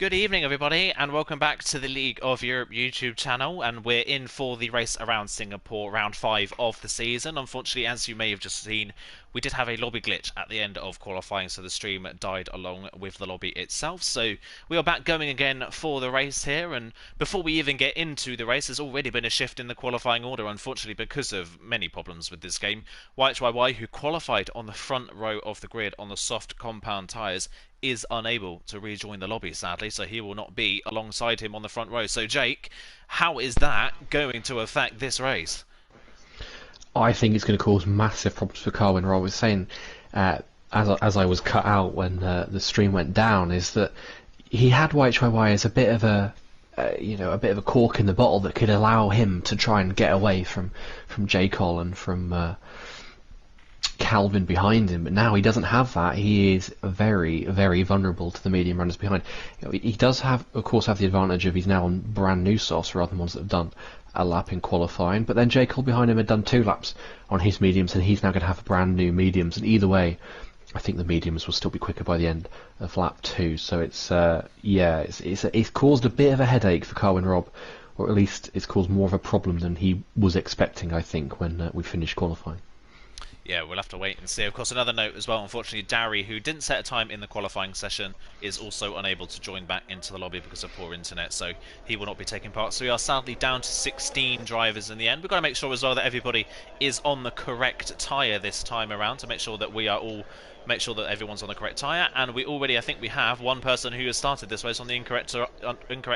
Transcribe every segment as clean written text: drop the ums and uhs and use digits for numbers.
Good evening, everybody, and welcome back to the League of Europe YouTube channel. And we're in for the race around Singapore, round 5 of the season. Unfortunately, as you may have just seen, we did have a lobby glitch at the end of qualifying, so the stream died along with the lobby itself. So we are back going again for the race here, and before we even get into the race, there's already been a shift in the qualifying order, unfortunately, because of many problems with this game. YHYY, who qualified on the front row of the grid on the soft compound tyres, is unable to rejoin the lobby, sadly, so he will not be alongside him on the front row. So, Jake, how is that going to affect this race? I think it's going to cause massive problems for Carwin. I was saying, as I was cut out when the stream went down, is that he had YHYY as a bit of a a bit of a cork in the bottle that could allow him to try and get away from J. Cole and from Calvin behind him, but now he doesn't have that. He is very, very vulnerable to the medium runners behind. He does have, of course, have the advantage of he's now on brand new softs rather than ones that have done a lap in qualifying. But then J. Cole behind him had done 2 laps on his mediums, and he's now going to have brand new mediums. And either way, I think the mediums will still be quicker by the end of lap 2. So it's caused a bit of a headache for Carwin Robb, or at least it's caused more of a problem than he was expecting, I think, when we finished qualifying. Yeah, we'll have to wait and see. Of course, another note as well, unfortunately, Darry, who didn't set a time in the qualifying session, is also unable to join back into the lobby because of poor internet, so he will not be taking part. So we are sadly down to 16 drivers in the end. We've got to make sure as well that everybody is on the correct tyre this time around to make sure that everyone's on the correct tyre, and we already, I think we have one person who has started this race on the incorrect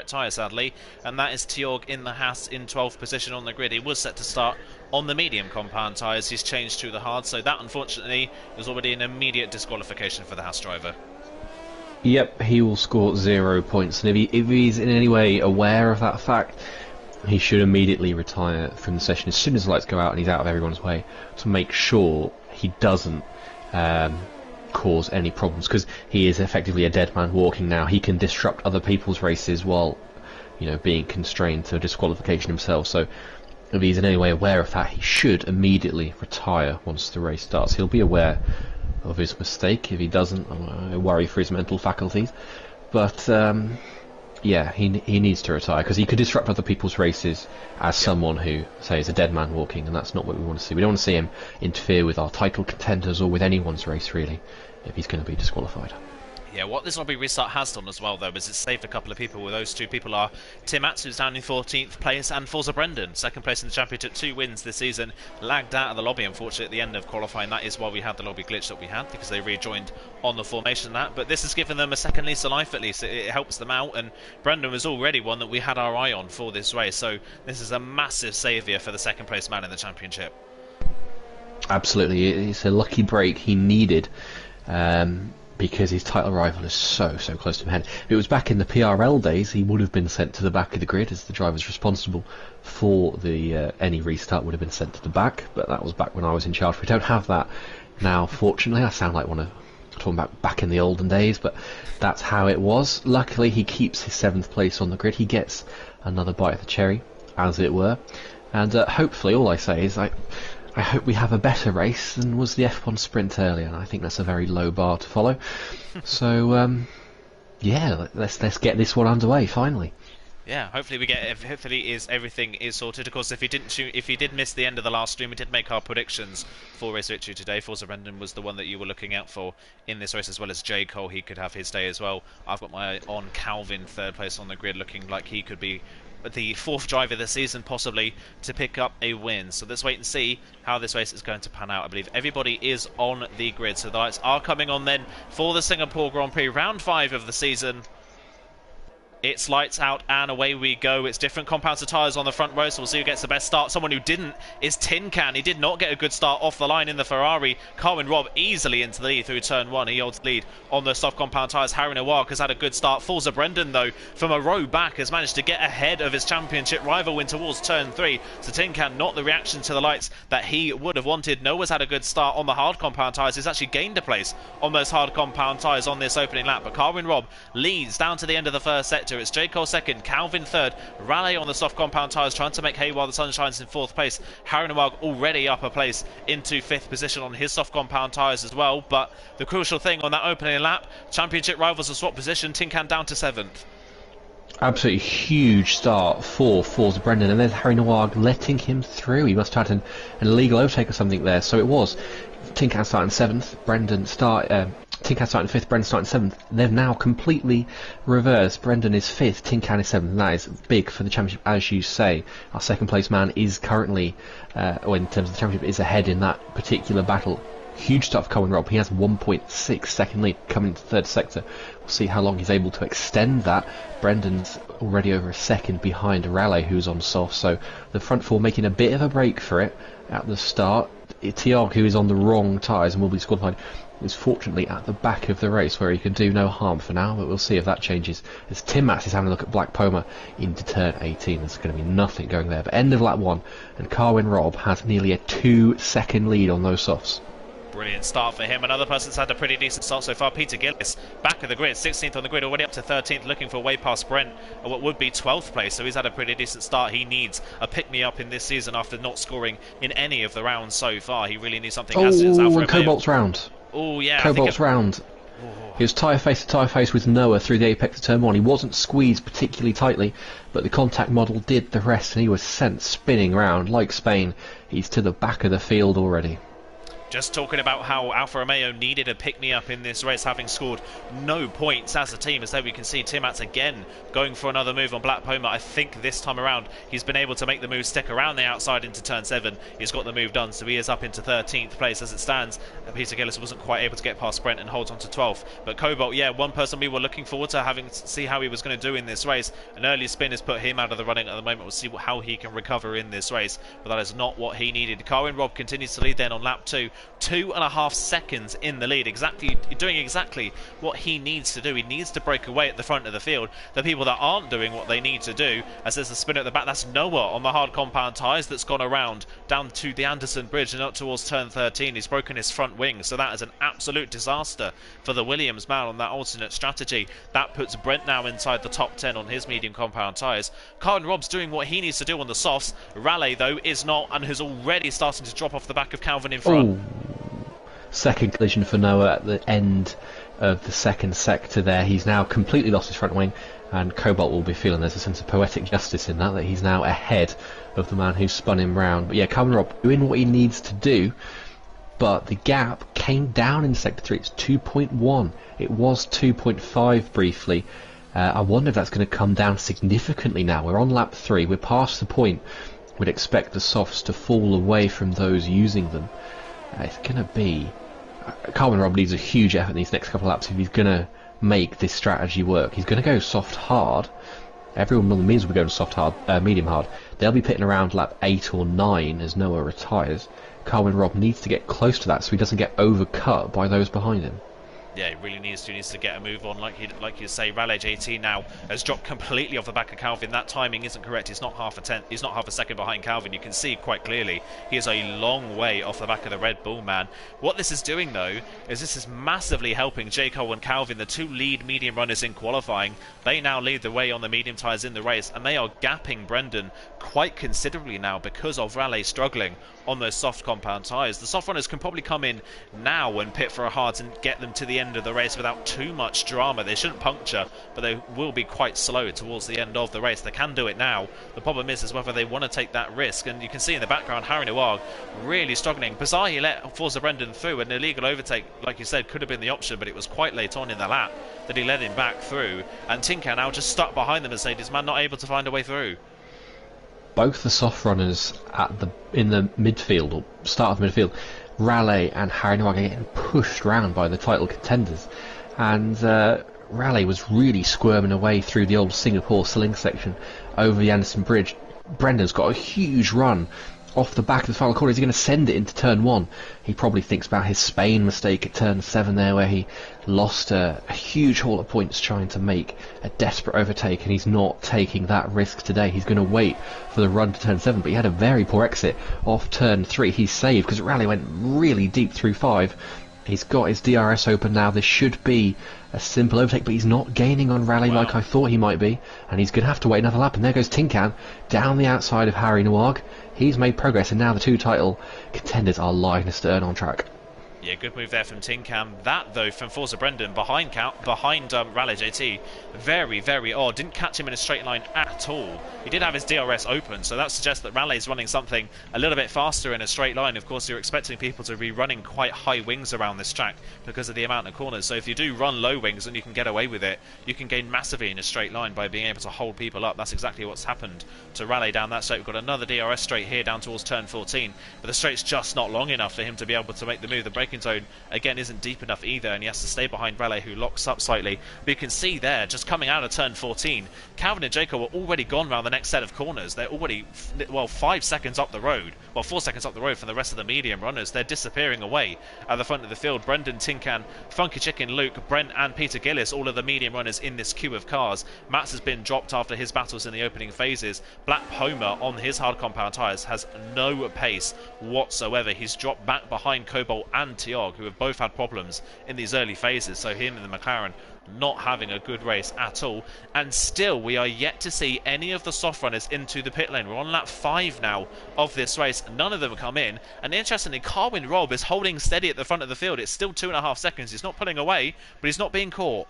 tyre, sadly, and that is Tjorg in the Haas in 12th position on the grid. He was set to start on the medium compound tyres. He's changed to the hard, so that unfortunately is already an immediate disqualification for the Haas driver. Yep, he will score 0 points, and if he's in any way aware of that fact, he should immediately retire from the session as soon as the lights go out and he's out of everyone's way, to make sure he doesn't cause any problems, because he is effectively a dead man walking now. He can disrupt other people's races while being constrained to disqualification himself. So if he's in any way aware of that, he should immediately retire once the race starts. He'll be aware of his mistake. If he doesn't, I worry for his mental faculties. But yeah, he needs to retire, because he could disrupt other people's races as someone who, say, is a dead man walking, and that's not what we want to see. We don't want to see him interfere with our title contenders or with anyone's race, really, if he's going to be disqualified. Yeah, what this lobby restart has done as well, though, is it's saved a couple of people. Those 2 people are Tim Atz, who's down in 14th place, and Forza Brendan, 2nd place in the championship, 2 wins this season. Lagged out of the lobby, unfortunately, at the end of qualifying. That is why we had the lobby glitch that we had, because they rejoined on the formation of that. But this has given them a second lease of life, at least. It helps them out, and Brendan was already one that we had our eye on for this race. So this is a massive saviour for the 2nd place man in the championship. Absolutely, it's a lucky break he needed. Because his title rival is so close to him. If it was back in the PRL days, he would have been sent to the back of the grid, as the drivers responsible for the any restart would have been sent to the back. But that was back when I was in charge. We don't have that now, fortunately. I sound like one of talking about back in the olden days, but that's how it was. Luckily, he keeps his 7th place on the grid. He gets another bite of the cherry, as it were. And hopefully, all I say is I hope we have a better race than was the F1 sprint earlier, and I think that's a very low bar to follow. So, yeah, let's get this one underway finally. Yeah, hopefully everything is sorted. Of course, if he did miss the end of the last stream, we did make our predictions for race victory today. Forza Brendan was the one that you were looking out for in this race, as well as J. Cole. He could have his day as well. I've got my eye on Calvin, 3rd place on the grid, looking like he could be the 4th driver this season, possibly, to pick up a win. So let's wait and see how this race is going to pan out. I believe everybody is on the grid, so the lights are coming on then for the Singapore Grand Prix, round 5 of the season. It's lights out and away we go. It's different compounds of tyres on the front row, so we'll see who gets the best start. Someone who didn't is Tin Can. He did not get a good start off the line in the Ferrari. Carwin Robb easily into the lead through turn 1. He holds the lead on the soft compound tyres. Harry Nowak has had a good start. Forza Brendan, though, from a row back, has managed to get ahead of his championship rival in towards turn 3. So Tin Can, not the reaction to the lights that he would have wanted. Noah's had a good start on the hard compound tyres. He's actually gained a place on those hard compound tyres on this opening lap. But Carwin Robb leads down to the end of the first sector. It's J. Cole 2nd, Calvin 3rd, Raleigh on the soft compound tyres trying to make hay while the sun shines in 4th place. Harry Nowak already up a place into 5th position on his soft compound tyres as well. But the crucial thing on that opening lap, championship rivals have swapped position. Tin Can down to 7th. Absolutely huge start for Forza Brendan, and there's Harry Nawag letting him through. He must have had an illegal overtake or something there, so it was. Tinkan starting 7th, Tinkan starting 5th, Brendan starting 7th. They've now completely reversed. Brendan is 5th, Tinkan is 7th, and that is big for the championship, as you say. Our second place man is currently, or in terms of the championship, is ahead in that particular battle. Huge start for Colin Robb. He has 1.6 second lead coming into third sector. We'll see how long he's able to extend that. Brendan's already over a second behind Raleigh, who's on soft, so the front four making a bit of a break for it at the start. Tiag, who is on the wrong tyres and will be disqualified, is fortunately at the back of the race where he can do no harm for now, but we'll see if that changes. As Tim Matz is having a look at Black Poma into turn 18, there's going to be nothing going there. But end of lap 1, and Carwyn Robb has nearly a 2-second lead on those softs. Brilliant start for him. Another person's had a pretty decent start so far. Peter Gillis, back of the grid, 16th on the grid, already up to 13th, looking for way past Brent at what would be 12th place. So he's had a pretty decent start. He needs a pick-me-up in this season after not scoring in any of the rounds so far. He really needs something. And Cobalt's round. Oh, yeah. Cobalt's round. He was tyre face to tyre face with Noah through the apex of turn 1. He wasn't squeezed particularly tightly, but the contact model did the rest, and he was sent spinning round like Spain. He's to the back of the field already. Just talking about how Alfa Romeo needed a pick-me-up in this race, having scored no points as a team. As though we can see Tim Matz again going for another move on Black Poma. I think this time around he's been able to make the move stick around the outside into turn 7. He's got the move done, so he is up into 13th place as it stands. Peter Gillis wasn't quite able to get past Brent and holds on to 12th. But Cobalt, yeah, one person we were looking forward to having to see how he was going to do in this race. An early spin has put him out of the running at the moment. We'll see how he can recover in this race, but that is not what he needed. Carwyn Robb continues to lead then on lap 2. 2.5 seconds in the lead, doing exactly what he needs to do. He needs to break away at the front of the field. The people that aren't doing what they need to do, as there's a spin at the back, that's Noah on the hard compound tyres that's gone around down to the Anderson Bridge and up towards turn 13. He's broken his front wing, so that is an absolute disaster for the Williams man on that alternate strategy. That puts Brent now inside the top 10 on his medium compound tyres. Carwyn Robb's doing what he needs to do on the softs. Raleigh, though, is not, and has already started to drop off the back of Calvin in front. Ooh. Second collision for Noah at the end of the second sector there. He's now completely lost his front wing, and Cobalt will be feeling there's a sense of poetic justice in that he's now ahead of the man who spun him round. But yeah, Calvin Robb doing what he needs to do, but the gap came down in sector 3. It's 2.1. It was 2.5 briefly. I wonder if that's going to come down significantly now. We're on lap 3. We're past the point we'd expect the softs to fall away from those using them. It's going to be... Carwyn Robb needs a huge effort in these next couple of laps if he's going to make this strategy work. He's going to go soft hard. Everyone on the means will be going soft hard, medium hard. They'll be pitting around lap 8 or 9 as Noah retires. Carwyn Robb needs to get close to that so he doesn't get overcut by those behind him. Yeah, he really needs to get a move on. Like you say, Raleigh JT now has dropped completely off the back of Calvin. That timing isn't correct. He's not half a second behind Calvin. You can see quite clearly he is a long way off the back of the Red Bull man. What this is doing though is this is massively helping J. Cole and Calvin, the two lead medium runners in qualifying. They now lead the way on the medium tyres in the race, and they are gapping Brendan quite considerably now because of Raleigh struggling on those soft compound tyres. The soft runners can probably come in now and pit for a hard and get them to the end of the race without too much drama. They shouldn't puncture, but they will be quite slow towards the end of the race. They can do it now. The problem is whether they want to take that risk, and you can see in the background Harry Nawag really struggling. Bizarre, he let Forza Brendan through. An illegal overtake, like you said, could have been the option, but it was quite late on in the lap that he let him back through, and Tinker now just stuck behind the Mercedes man, not able to find a way through. Both the soft runners in the midfield, or start of the midfield, Raleigh and Harry Nawag are getting pushed round by the title contenders, and Raleigh was really squirming away through the old Singapore sling section over the Anderson Bridge. Brendan's got a huge run off the back of the final corner. He's going to send it into turn 1. He probably thinks about his Spain mistake at turn 7 there, where he lost a huge haul of points trying to make a desperate overtake, and he's not taking that risk today. He's going to wait for the run to turn 7, but he had a very poor exit off turn 3. He's saved because Raleigh went really deep through 5. He's got his DRS open now. This should be a simple overtake, but he's not gaining on Raleigh like I thought he might be, and he's going to have to wait another lap. And there goes Tinkan down the outside of Harry Nawag. He's made progress, and now the two title contenders are lying astern on track. Yeah, good move there from Tinkan. That, though, from Forza Brendan behind Rally JT, very, very odd. Didn't catch him in a straight line at all. He did have his DRS open, so that suggests that Rally's running something a little bit faster in a straight line. Of course, you're expecting people to be running quite high wings around this track because of the amount of corners. So if you do run low wings and you can get away with it, you can gain massively in a straight line by being able to hold people up. That's exactly what's happened to Rally down that straight. We've got another DRS straight here down towards turn 14, but the straight's just not long enough for him to be able to make the move. The braking zone again isn't deep enough either, and he has to stay behind Raleigh, who locks up slightly. But you can see there, just coming out of turn 14, Calvin and Jacob were already gone around the next set of corners. They're already, well, 5 seconds up the road, well, 4 seconds up the road from the rest of the medium runners. They're disappearing away at the front of the field. Brendan, Tinkan, Funky Chicken, Luke, Brent and Peter Gillis, all of the medium runners in this queue of cars. Mats has been dropped after his battles in the opening phases. Black Homer on his hard compound tyres has no pace whatsoever. He's dropped back behind Cobalt and Tiog, who have both had problems in these early phases, so him and the McLaren not having a good race at all. And still we are yet to see any of the soft runners into the pit lane. We're on lap 5 now of this race. None of them have come in, and interestingly, Carwin Robb is holding steady at the front of the field. It's still 2.5 seconds. He's not pulling away, but he's not being caught.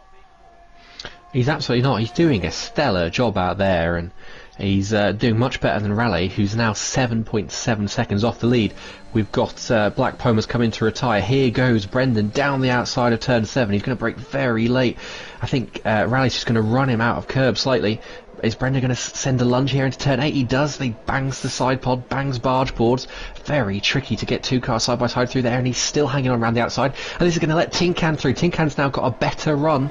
He's absolutely not. He's doing a stellar job out there, and he's doing much better than Raleigh, who's now 7.7 seconds off the lead. We've got Black Pomas coming to retire. Here goes Brendan down the outside of turn 7. He's going to brake very late. I think Raleigh's just going to run him out of curb slightly. Is Brendan going to send a lunge here into turn 8? He does. He bangs the side pod, bangs barge boards. Very tricky to get 2 cars side by side through there, and he's still hanging on around the outside. And this is going to let Tinkan through. Tinkan's now got a better run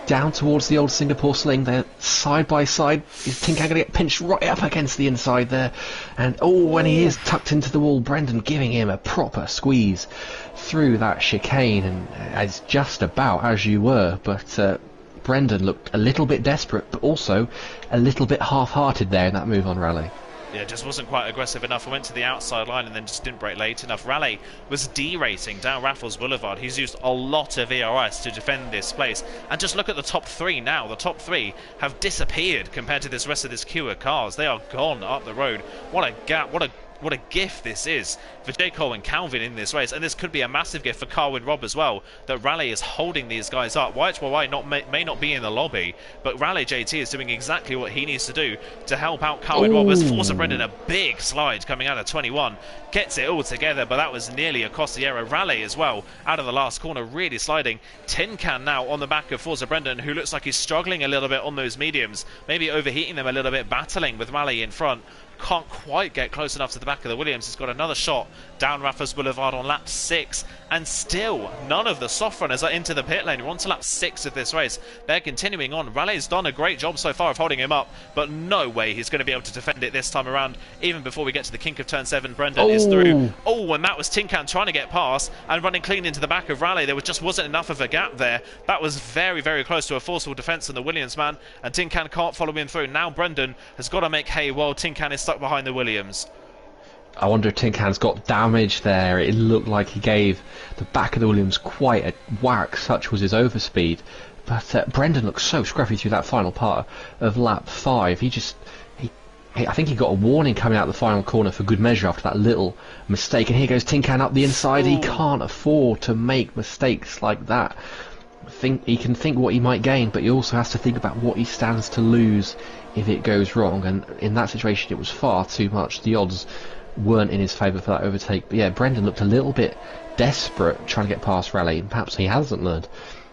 down towards the old Singapore Sling. They're side by side. Is Tinkan going to get pinched right up against the inside there? And when he is tucked into the wall, Brendan giving him a proper squeeze through that chicane, and it's just about as you were, but Brendan looked a little bit desperate, but also a little bit half-hearted there in that move on Raleigh. Yeah, just wasn't quite aggressive enough. Went to the outside line and then just didn't brake late enough. Raleigh was derating down Raffles Boulevard. He's used a lot of ERS to defend this place. And just look at the top 3 now. The top 3 have disappeared compared to this rest of this queue of cars. They are gone up the road. What a gap, what a gift this is for J. Cole and Calvin in this race, and this could be a massive gift for Carwin Robb as well, that Raleigh is holding these guys up. YHYY may not be in the lobby, but Raleigh JT is doing exactly what he needs to do to help out Carwin Robb. As Forza Brendan, a big slide coming out of 21, gets it all together, but that was nearly across the area. Raleigh as well, out of the last corner, really sliding. Tin Can now on the back of Forza Brendan, who looks like he's struggling a little bit on those mediums, maybe overheating them a little bit, battling with Raleigh in front. Can't quite get close enough to the back of the Williams. He's got another shot down Raffles Boulevard on lap 6, and still none of the soft runners are into the pit lane. We're on to lap 6 of this race. They're continuing on. Raleigh's done a great job so far of holding him up, but no way he's going to be able to defend it this time around. Even before we get to the kink of turn 7, Brendan is through. And that was Tinkan trying to get past and running clean into the back of Raleigh. There just wasn't enough of a gap there. That was very, very close to a forceful defence on the Williams man, and Tinkan can't follow him through. Now Brendan has got to make hay while Tinkan is stuck behind the Williams. I wonder if Tinkan's got damage there. It looked like he gave the back of the Williams quite a whack, such was his overspeed. But Brendan looked so scruffy through that final part of lap 5. I think he got a warning coming out the final corner for good measure after that little mistake. And here goes Tinkan up the inside. He can't afford to make mistakes like that. He can think what he might gain, but he also has to think about what he stands to lose if it goes wrong. And in that situation, it was far too much. The odds weren't in his favour for that overtake. But yeah, Brendan looked a little bit desperate trying to get past Raleigh, and perhaps he hasn't learned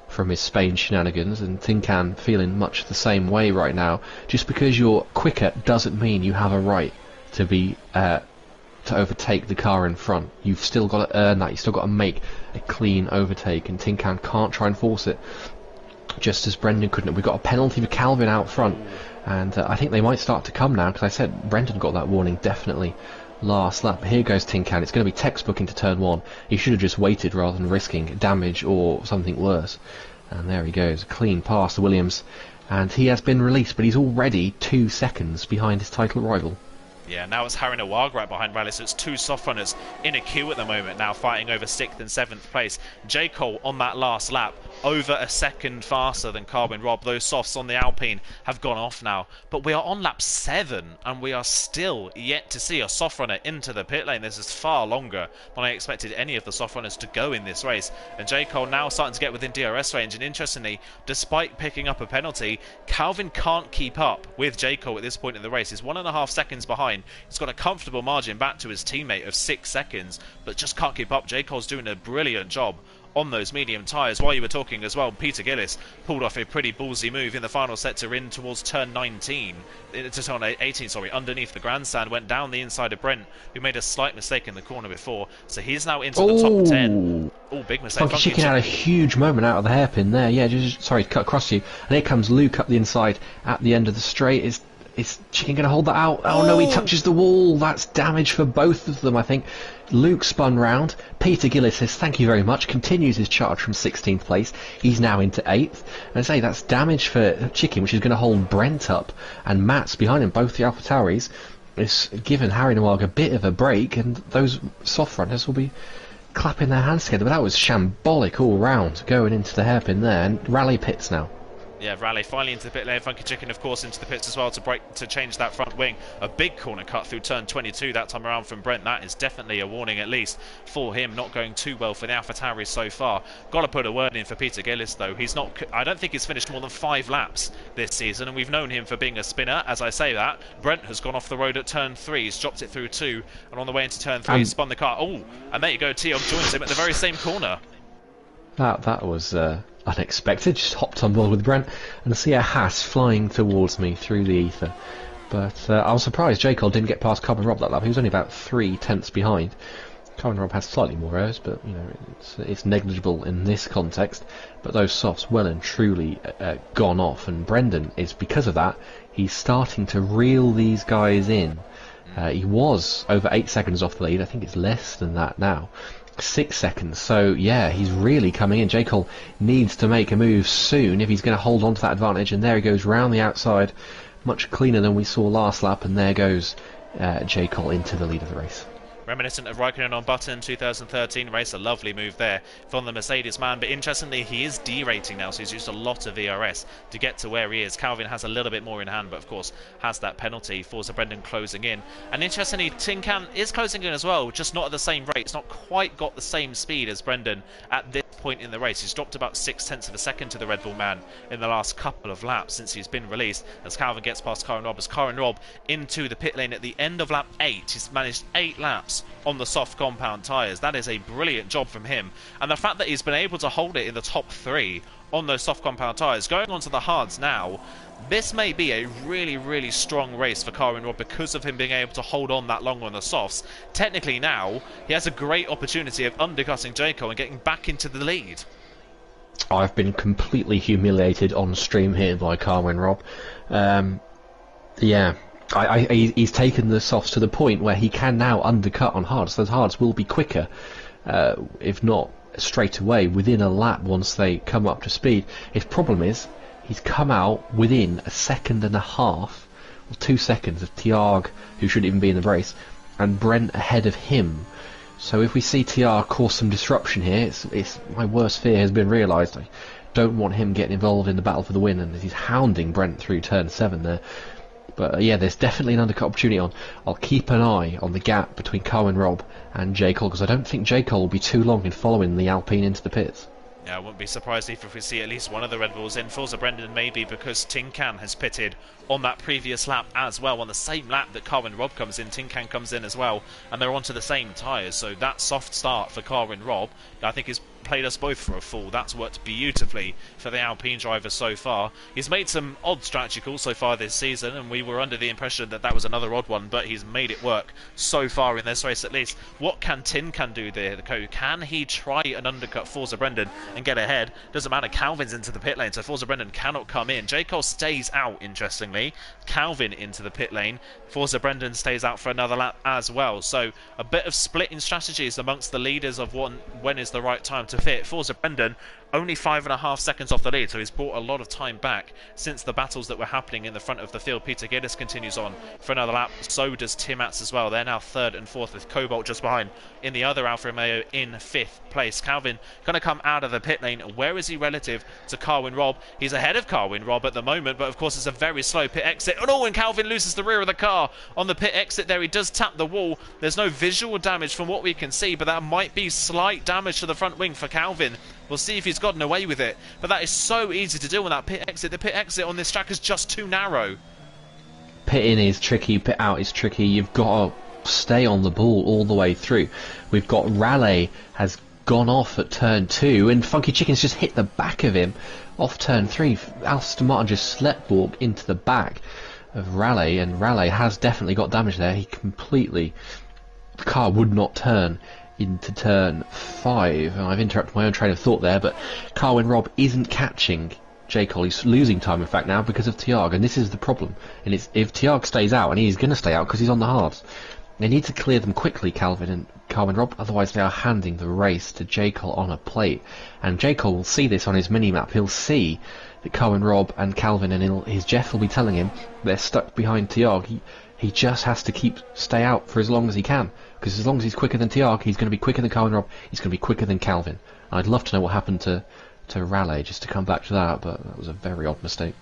from his Spain shenanigans, and Tinkan feeling much the same way right now. Just because you're quicker doesn't mean you have a right to be to overtake the car in front. You've still got to earn that. You've still got to make a clean overtake, and Tinkan can't try and force it just as Brendan couldn't. We've got a penalty for Calvin out front, and I think they might start to come now, because I said Brendan got that warning definitely last lap. Here goes Tinkan. It's going to be textbook into turn 1. He should have just waited rather than risking damage or something worse. And there he goes, clean past the Williams, and he has been released, but he's already 2 seconds behind his title rival. Yeah, now it's Harry Nawag right behind Raleigh, so it's 2 soft runners in a queue at the moment now, fighting over 6th and 7th place. J. Cole on that last lap over a second faster than Carwin Robb. Those softs on the Alpine have gone off now, but we are on lap 7 and we are still yet to see a soft runner into the pit lane. This is far longer than I expected any of the soft runners to go in this race, and J. Cole now starting to get within DRS range. And interestingly, despite picking up a penalty, Calvin can't keep up with J. Cole at this point in the race. He's 1.5 seconds behind. He's got a comfortable margin back to his teammate of 6 seconds, but just can't keep up. J. Cole's doing a brilliant job on those medium tyres. While you were talking as well, Peter Gillis pulled off a pretty ballsy move in the final sector in towards turn 19, to turn 18, sorry, underneath the grandstand, went down the inside of Brent, who made a slight mistake in the corner before, so he's now into the top 10. Oh, big mistake. Funky Chicken had a huge moment out of the hairpin there. Yeah, sorry to cut across you. And here comes Luke up the inside at the end of the straight. Is Chicken going to hold that out? Oh no, he touches the wall. That's damage for both of them, I think. Luke spun round. Peter Gillis says thank you very much, continues his charge from 16th place. He's now into 8th. And I say that's damage for Chicken, which is going to hold Brent up. And Matt's behind him, both the AlphaTauris. It's given Harry Nowag a bit of a break, and those soft runners will be clapping their hands together. But that was shambolic all round, going into the hairpin there. And rally pits now. Yeah, Rally finally into the pit lane. Funky Chicken, of course, into the pits as well to change that front wing. A big corner cut through turn 22 that time around from Brent. That is definitely a warning, at least, for him. Not going too well for the AlphaTauris so far. Got to put a word in for Peter Gillis, though. He's not. I don't think he's finished more than 5 laps this season, and we've known him for being a spinner. As I say that, Brent has gone off the road at turn 3. He's dropped it through 2, and on the way into turn 3, he's spun the car. Oh, and there you go. Tiog joins him at the very same corner. That was unexpected. Just hopped on board with Brent and I see a Haas flying towards me through the ether. But I was surprised J. Cole didn't get past Carwin Robb that lap. He was only about 3 tenths behind. Carwin Robb has slightly more errors, but you know it's negligible in this context. But those softs well and truly gone off, and Brendan is, because of that, he's starting to reel these guys in. He was over 8 seconds off the lead. I think it's less than that now. 6 seconds, so yeah, he's really coming in. J. Cole needs to make a move soon if he's going to hold on to that advantage, and there he goes round the outside, much cleaner than we saw last lap, and there goes J. Cole into the lead of the race. Reminiscent of Raikkonen on Button 2013 race, a lovely move there from the Mercedes man, but interestingly he is derating now, so he's used a lot of VRS to get to where he is. Calvin has a little bit more in hand, but of course has that penalty. Forza Brendan closing in, and interestingly Tin Can is closing in as well, just not at the same rate. It's not quite got the same speed as Brendan at this point in the race. He's dropped about 0.6 of a second to the Red Bull man in the last couple of laps since he's been released, as Calvin gets past Carwin Robb. As Carwin Robb into the pit lane at the end of lap 8, he's managed 8 laps on the soft compound tyres. That is a brilliant job from him, and the fact that he's been able to hold it in the top 3 on those soft compound tyres. Going on to the hards now, this may be a really strong race for Carwin Robb because of him being able to hold on that long on the softs. Technically now he has a great opportunity of undercutting J. Cole and getting back into the lead. I've been completely humiliated on stream here by Carwin Robb. Yeah, he's taken the softs to the point where he can now undercut on hards. Those hards will be quicker, if not straight away, within a lap once they come up to speed. His problem is he's come out within 1.5 seconds, or 2 seconds, of Tiag, who shouldn't even be in the race, and Brent ahead of him. So if we see Tiag cause some disruption here, it's my worst fear has been realised. I don't want him getting involved in the battle for the win, and he's hounding Brent through turn 7 there. But yeah, there's definitely an undercut opportunity on. I'll keep an eye on the gap between Carwin Robb and J. Cole, because I don't think J. Cole will be too long in following the Alpine into the pits. Yeah, I wouldn't be surprised if we see at least one of the Red Bulls in. Forza Brendan maybe, because Tin Can has pitted on that previous lap as well. On the same lap that Carwin Robb comes in, Tin Can comes in as well, and they're onto the same tyres. So that soft start for Carwin Robb, I think, is played us both for a fool. That's worked beautifully for the Alpine driver so far. He's made some odd strategy calls so far this season, and we were under the impression that that was another odd one, but he's made it work so far in this race at least. What can Tin Can do there? Can he try and undercut Forza Brendan and get ahead? Doesn't matter, Calvin's into the pit lane, so Forza Brendan cannot come in. J. Cole stays out, interestingly. Calvin into the pit lane. Forza Brendan stays out for another lap as well. So a bit of split in strategies amongst the leaders of when is the right time to fit. Forza Brendan only 5.5 seconds off the lead, so he's brought a lot of time back since the battles that were happening in the front of the field. Peter Gillis continues on for another lap, so does Tim Atz as well. They're now 3rd and 4th, with Cobalt just behind in the other Alfa Romeo in 5th place. Calvin going to come out of the pit lane. Where is he relative to Carwin Robb? He's ahead of Carwin Robb at the moment, but of course it's a very slow pit exit. Oh, and Calvin loses the rear of the car on the pit exit there. He does tap the wall. There's no visual damage from what we can see, but that might be slight damage to the front wing for Calvin. We'll see if he's gotten away with it. But that is so easy to do on that pit exit. The pit exit on this track is just too narrow. Pit in is tricky, pit out is tricky. You've got to stay on the ball all the way through. We've got Raleigh has gone off at turn 2, and Funky Chicken's just hit the back of him off turn 3. Aston Martin just sleptwalk into the back of Raleigh, and Raleigh has definitely got damage there. He completely... The car would not turn into turn 5, and I've interrupted my own train of thought there, but Carwin Robb isn't catching J. Cole. He's losing time in fact now because of Tiag, and this is the problem. And it's, if Tiag stays out, and he's going to stay out because he's on the hards, they need to clear them quickly, Calvin and Carwin Robb, otherwise they are handing the race to J. Cole on a plate. And J. Cole will see this on his mini-map. He'll see that Carwin Robb and Calvin, and his Jeff will be telling him they're stuck behind Tiag. He just has to stay out for as long as he can, because as long as he's quicker than Tiag, he's going to be quicker than Carwin Robb, he's going to be quicker than Calvin. I'd love to know what happened to Raleigh, just to come back to that, but that was a very odd mistake.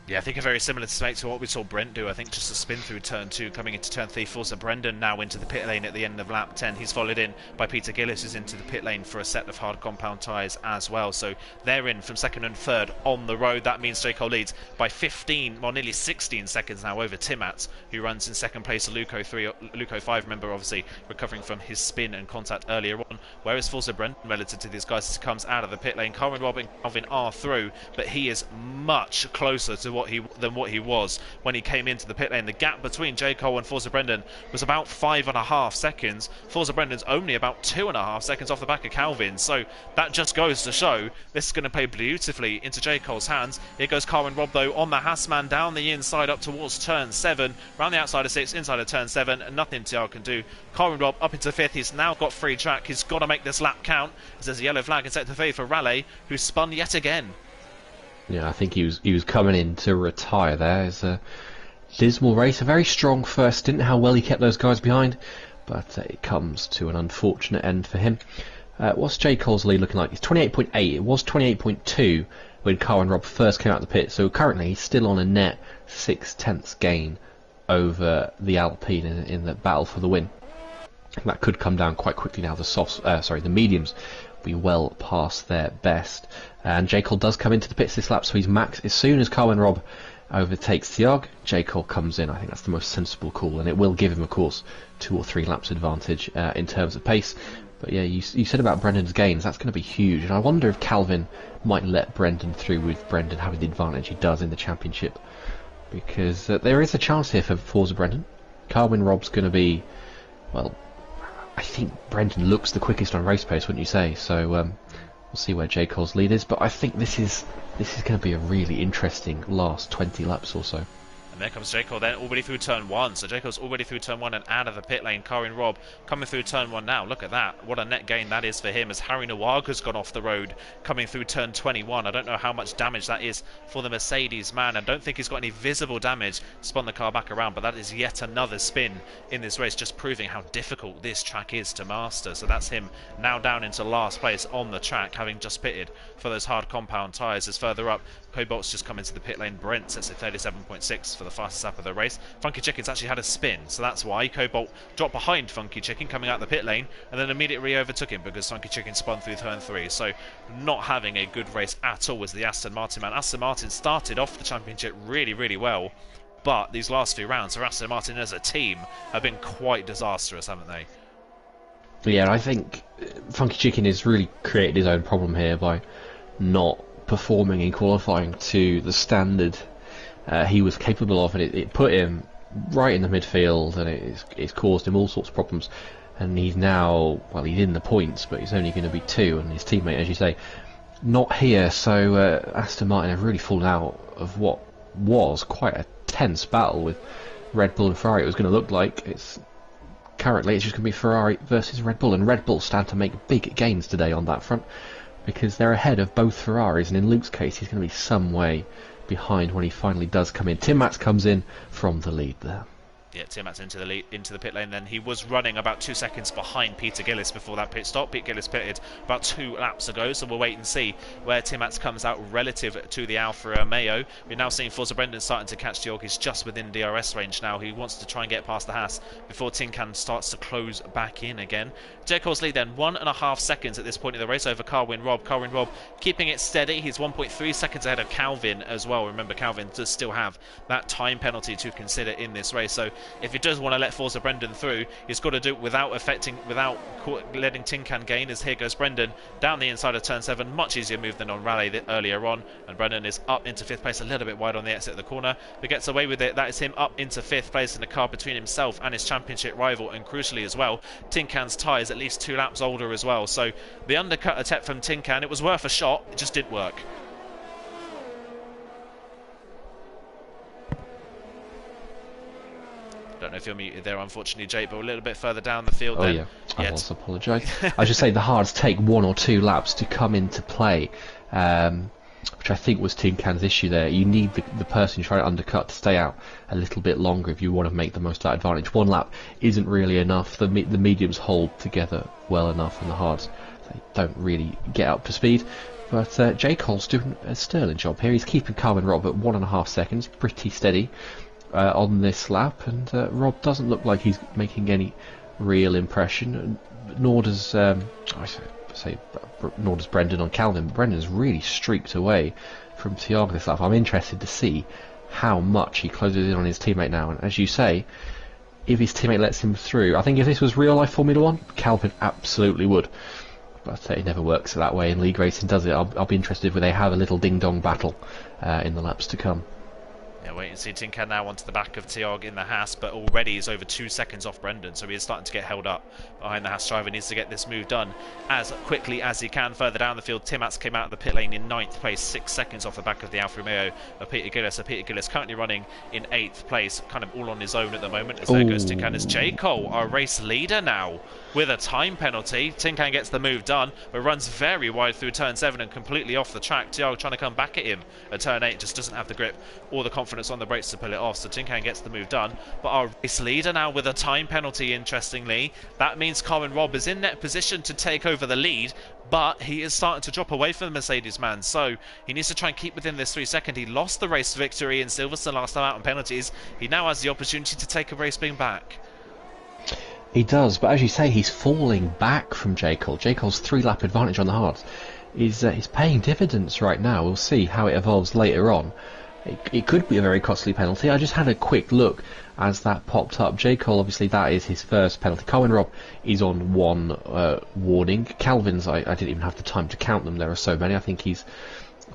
Yeah, I think a very similar mistake to what we saw Brent do. I think just a spin through turn 2, coming into turn 3, forced Brendan now into the pit lane at the end of lap 10. He's followed in by Peter Gillis, who's into the pit lane for a set of hard compound tyres as well. So they're in from 2nd and 3rd on the road. That means J. Cole leads by 15, well, nearly 16 seconds now over Tim Atz, who runs in 2nd place. Luco 5, remember, obviously recovering from his spin and contact earlier on. Whereas Forza Brendan, relative to these guys, comes out of the pit lane. Carwin Robb and Calvin are through, but he is much closer to than what he was when he came into the pit lane. The gap between J. Cole and Forza Brendan was about 5.5 seconds. Forza Brendan's only about 2.5 seconds off the back of Calvin. So that just goes to show this is going to play beautifully into J. Cole's hands. Here goes Carwin Robb though on the Hassman down the inside up towards turn 7, round the outside of 6, inside of turn 7, and nothing Tiag can do. Carwin Robb up into 5th. He's now got free track. He's got to make this lap count, as there's a yellow flag in sector 3 for Raleigh, who spun yet again. Yeah, I think he was coming in to retire there. It's a dismal race, a very strong first stint, how well he kept those guys behind, but it comes to an unfortunate end for him. What's J. Cole's lead looking like? It's 28.8. It was 28.2 when Carwin Robb first came out of the pit, so currently he's still on a net 6/10 gain over the Alpine in the battle for the win. That could come down quite quickly now. The mediums be well past their best. And J. Cole does come into the pits this lap, so he's max. As soon as Carwin Robb overtakes Tiag, J. Cole comes in. I think that's the most sensible call, and it will give him, of course, 2 or 3 laps advantage in terms of pace. But yeah, you said about Brendan's gains, that's going to be huge, and I wonder if Calvin might let Brendan through with Brendan having the advantage he does in the championship, because there is a chance here for Forza Brendan. Carwin Robb's going to be, well, I think Brendan looks the quickest on race pace, wouldn't you say? So we'll see where J. Cole's lead is, but I think this is going to be a really interesting last 20 laps or so. And there comes J. Cole then, already through turn 1. So J. Cole's already through turn 1 and out of the pit lane. Carwin Robb coming through turn 1 now. Look at that. What a net gain that is for him, as Harry Nawaga's gone off the road coming through turn 21. I don't know how much damage that is for the Mercedes man. I don't think he's got any visible damage. Spun the car back around, but that is yet another spin in this race, just proving how difficult this track is to master. So that's him now down into last place on the track, having just pitted for those hard compound tyres. As further up, Cobalt's just come into the pit lane. Brent sets at 37.6 for the fastest lap of the race. Funky Chicken's actually had a spin, so that's why Cobalt dropped behind Funky Chicken coming out the pit lane, and then immediately overtook him because Funky Chicken spun through turn 3. So not having a good race at all was the Aston Martin man. Aston Martin started off the championship really, really well, but these last few rounds for Aston Martin as a team have been quite disastrous, haven't they? Yeah, I think Funky Chicken has really created his own problem here by not performing in qualifying to the standard he was capable of, and it put him right in the midfield, and it's caused him all sorts of problems. And he's now, well, he's in the points, but he's only going to be 2, and his teammate, as you say, not here. So Aston Martin have really fallen out of what was quite a tense battle with Red Bull and Ferrari. It was going to look like currently it's just going to be Ferrari versus Red Bull, and Red Bull stand to make big gains today on that front. because they're ahead of both Ferraris, and in Luke's case he's going to be some way behind when he finally does come in. Tim Mats comes in from the lead there. Yeah, Tim Mats into the pit lane. Then he was running about 2 seconds behind Peter Gillis before that pit stop. Pete Gillis pitted about 2 laps ago, so we'll wait and see where Tim Mats comes out relative to the Alfa Romeo. We're now seeing Forza Brendan starting to catch Georg. He's just within DRS range now. He wants to try and get past the Haas before Tin Can starts to close back in again. J. Cole's lead then 1.5 seconds at this point in the race over Carwin Robb. Carwin Robb keeping it steady. He's 1.3 seconds ahead of Calvin as well. Remember, Calvin does still have that time penalty to consider in this race, so if he does want to let Forza Brendan through, he's got to do it without letting Tin Can gain. As here goes Brendan down the inside of turn 7, much easier move than on Rally earlier on, and Brendan is up into 5th place, a little bit wide on the exit of the corner, but gets away with it. That is him up into 5th place in a car between himself and his championship rival, and crucially as well, Tin Can's tyre is at least 2 laps older as well, so the undercut attempt from Tin Can, it was worth a shot, it just didn't work. Don't know if you're muted there, unfortunately, Jake, but a little bit further down the field. Yeah, I also apologise. I should say the hards take 1 or 2 laps to come into play, which I think was Tin Can's issue there. You need the person trying to undercut to stay out a little bit longer if you want to make the most of that advantage. 1 lap isn't really enough. The mediums hold together well enough, and the hards, they don't really get up to speed. But J. Cole's doing a sterling job here. He's keeping Carwin Robb at 1.5 seconds, pretty steady on this lap, and Rob doesn't look like he's making any real impression, nor does nor does Brendan on Calvin. Brendan's really streaked away from Thiago this lap. I'm interested to see how much he closes in on his teammate now, and as you say, if his teammate lets him through, I think if this was real life Formula 1, Calvin absolutely would, but it never works that way in league racing, does it? I'll be interested when they have a little ding-dong battle in the laps to come. Yeah, wait and see. Tin Can now onto the back of Thiago in the Haas, but already is over 2 seconds off Brendan, so he is starting to get held up behind the Haas driver. Needs to get this move done as quickly as he can. Further down the field, Tim Mats came out of the pit lane in 9th place, 6 seconds off the back of the Alfa Romeo of Peter Gillis. So Peter Gillis currently running in 8th place, kind of all on his own at the moment. As there goes Tin Can, as J. Cole, our race leader now, with a time penalty. Tin Can gets the move done, but runs very wide through turn 7 and completely off the track. Thiago trying to come back at him at turn 8, just doesn't have the grip or the confidence on the brakes to pull it off, so Tin Can gets the move done. But our race leader now with a time penalty, interestingly. That means Carwin Robb is in net position to take over the lead, but he is starting to drop away from the Mercedes man, so he needs to try and keep within this 3 second. He lost the race victory in Silverstone last time out on penalties. He now has the opportunity to take a race being back. He does, but as you say, he's falling back from J. Cole. J. Cole's 3-lap advantage on the hards is paying dividends right now. We'll see how it evolves later on. It could be a very costly penalty. I just had a quick look as that popped up. J. Cole, obviously, that is his first penalty. Carwin Robb is on 1 warning. Calvin's, I didn't even have the time to count them. There are so many. I think he's